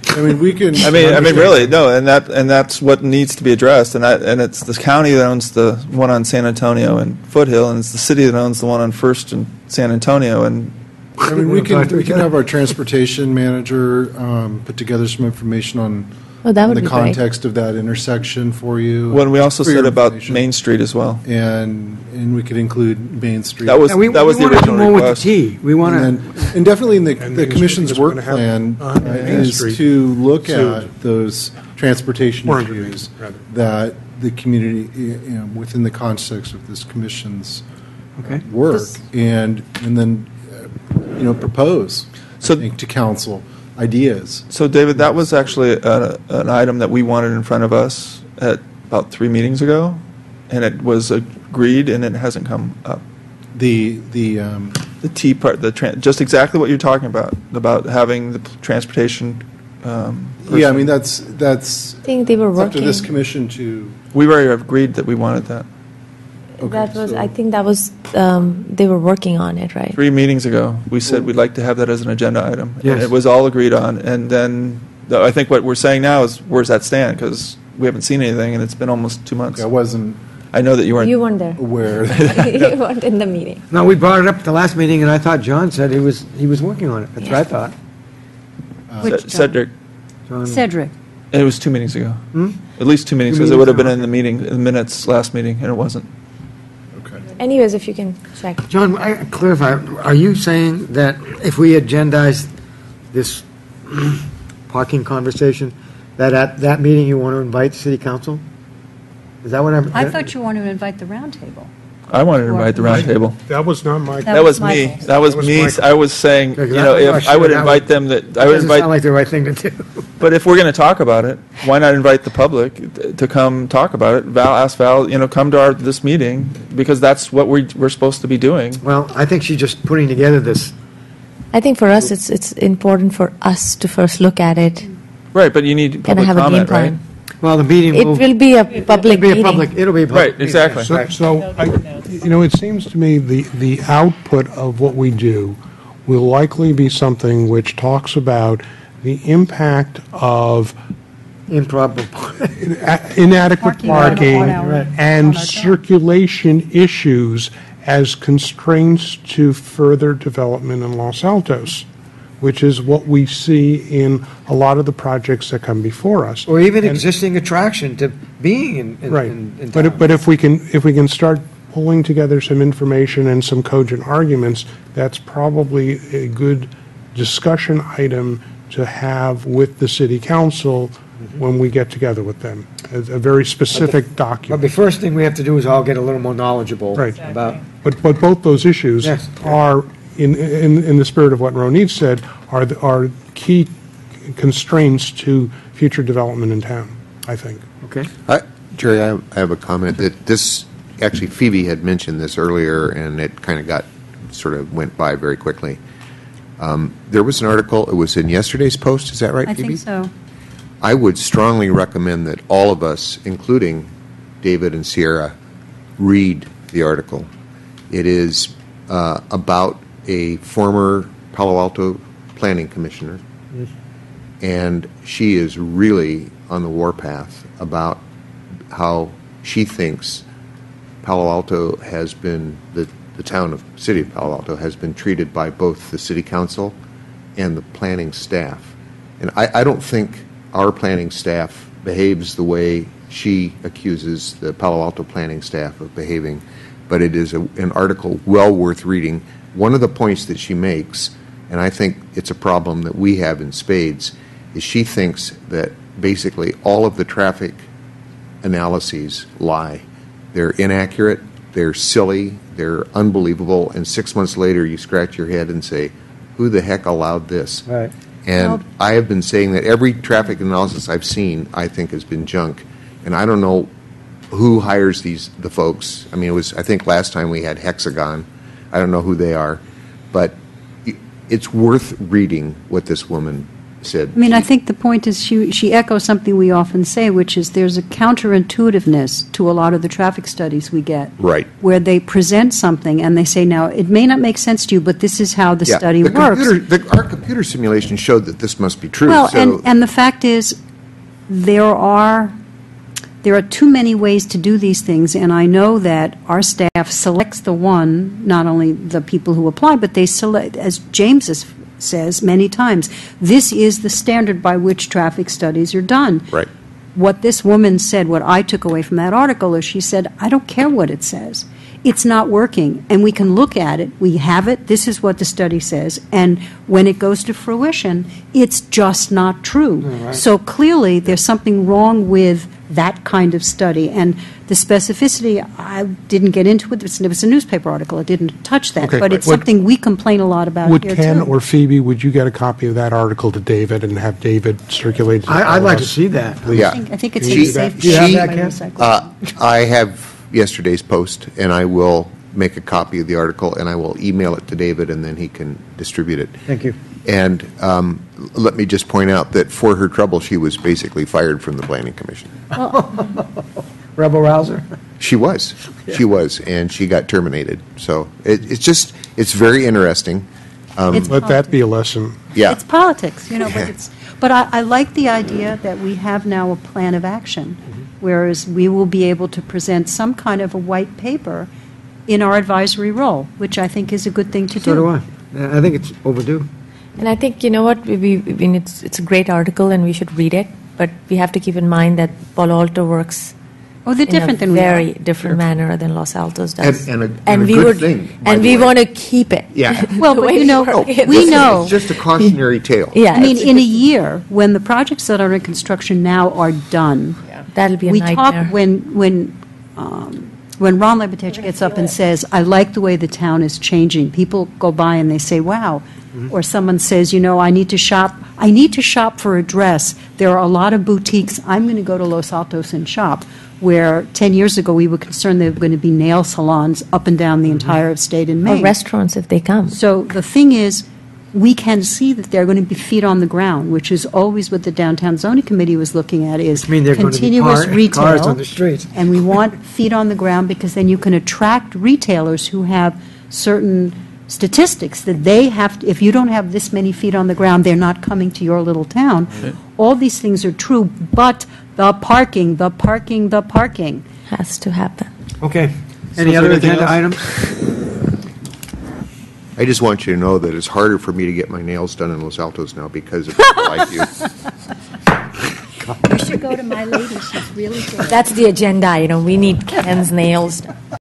I mean, we can. I mean, really, no, and that's what needs to be addressed, and it's the county that owns the one on San Antonio and Foothill, and it's the city that owns the one on First and San Antonio, and. I mean, we can have our transportation manager put together some information on that would the be context of that intersection for you. Well, we also said about Main Street as well, and we could include Main Street. That was the original more request. With the T. We want and definitely in the commission's work plan is to look at those transportation issues that the community, within the context of this commission's work, and then propose to council ideas. So, David, that was actually an item that we wanted in front of us at about 3 meetings ago, and it was agreed, and it hasn't come up. The T part, just exactly what you're talking about having the transportation. Yeah, I mean that's. I think they were working. Up to this commission to. We already agreed that we wanted that. Okay, that was. I think that was. They were working on it, right? 3 meetings ago, we said we'd like to have that as an agenda item. Yes. And it was all agreed on, and then I think what we're saying now is where's that stand? Because we haven't seen anything, and it's been almost 2 months. I wasn't. I know that you weren't. You weren't there. Aware. You weren't in the meeting. No, we brought it up at the last meeting, and I thought John said he was working on it. That's what I thought. Which Cedric. Cedric. It was 2 meetings ago. At least 2 meetings, because it would have been in the minutes last meeting, and it wasn't. Anyways, if you can check. John, I clarify. Are you saying that if we agendize this parking conversation, that at that meeting you want to invite the city council? Is that what I'm? I thought you wanted to invite the roundtable. I wanted to invite the roundtable. That was not my. That was me. That was me. I was saying, if I would invite them, I would doesn't invite. sound like the right thing to do. But if we're going to talk about it, why not invite the public to come talk about it? Ask Val, come to this meeting, because that's what we're supposed to be doing. Well, I think she's just putting together this. I think for us, it's important for us to first look at it. Right, but you need public have a game comment, plan. right? Well, the meeting It will be a public meeting. It'll be a public. Right, exactly. So it seems to me the output of what we do will likely be something which talks about the impact of improper inadequate parking and circulation issues as constraints to further development in Los Altos, which is what we see in a lot of the projects that come before us. Or even existing attraction to being in Right. in But town. but if we can start pulling together some information and some cogent arguments, that's probably a good discussion item to have with the city council when we get together with them, a very specific But document. the first thing we have to do is all get a little more knowledgeable Right. about. But both those issues Yes. are, in the spirit of what Ronit said, are key constraints to future development in town, I think. Okay. Jerry, I have a comment that this, actually Phoebe had mentioned this earlier, and it kind of went by very quickly. There was an article, it was in yesterday's Post, is that right, I Phoebe? think so. I would strongly recommend that all of us, including David and Sierra, read the article. It is about a former Palo Alto planning commissioner, and she is really on the warpath about how she thinks Palo Alto has been, the city of Palo Alto has been treated by both the city council and the planning staff. And I don't think our planning staff behaves the way she accuses the Palo Alto planning staff of behaving, but it is an article well worth reading. One of the points that she makes, and I think it's a problem that we have in spades, is she thinks that basically all of the traffic analyses lie. They're inaccurate, they're silly, they're unbelievable, and 6 months later you scratch your head and say, who the heck allowed this? Right. And I have been saying that every traffic analysis I've seen, I think, has been junk. And I don't know who hires the folks. I mean, I think last time we had Hexagon. I don't know who they are. But it's worth reading what this woman said. I mean, I think the point is she echoes something we often say, which is there's a counterintuitiveness to a lot of the traffic studies we get. Right. Where they present something and they say, now, it may not make sense to you, but this is how the study works. Our computer simulation showed that this must be true. Well, so and the fact is, there are too many ways to do these things, and I know that our staff selects the one, not only the people who apply, but they select, as James says many times, this is the standard by which traffic studies are done. Right. What this woman said, what I took away from that article, is she said, I don't care what it says. It's not working, and we can look at it. We have it. This is what the study says. And when it goes to fruition, it's just not true. Right. So clearly, there's something wrong with that kind of study. And the specificity, I didn't get into it. It was a newspaper article. It didn't touch that. Okay. But it's Would- something we complain a lot about Would here, Ken too. or Phoebe, would you get a copy of that article to David and have David circulate it? I'd like to see that. Yeah. I think it's She- in safe. Do you have that, by Ken? recycling. I have yesterday's post, and I will make a copy of the article, and I will email it to David, and then he can distribute it. Thank you. And let me just point out that for her trouble, she was basically fired from the Planning Commission. Rebel rouser? She was. She was, and she got terminated. So it's very interesting. It's Let that be a lesson. Yeah. It's politics, but I like the idea that we have now a plan of action, whereas we will be able to present some kind of a white paper in our advisory role, which I think is a good thing to do. So do I. I think it's overdue. And I think, you know what, it's a great article and we should read it, but we have to keep in mind that Palo Alto works Oh, they're different than we are. very different manner than Los Altos does. And a good would, thing, by and the we way. want to keep it. Yeah. Well, The but way you know, work it. we know. It's just a cautionary tale. Yeah, I mean, it's- in a year, when the projects that are in construction now are done, that'll be a we nightmare. talk when Ron Lebetich gets up and says, I like the way the town is changing, people go by and they say, wow. Or someone says, I need to shop for a dress. There are a lot of boutiques. I'm going to go to Los Altos and shop, where 10 years ago we were concerned there were going to be nail salons up and down the entire state in Or Maine. restaurants if they come. So the thing is, we can see that they're going to be feet on the ground, which is always what the Downtown Zoning Committee was looking at, is I mean, they're going to be continuous retail. cars on the streets. And we want feet on the ground because then you can attract retailers who have certain statistics that they have, if you don't have this many feet on the ground, they're not coming to your little town. All these things are true, but the parking Has to happen. Okay. So Any is other there anything agenda else? items? I just want you to know that it's harder for me to get my nails done in Los Altos now because of people like you. You should go to my lady, she's really good. That's the agenda item. We need Ken's nails done.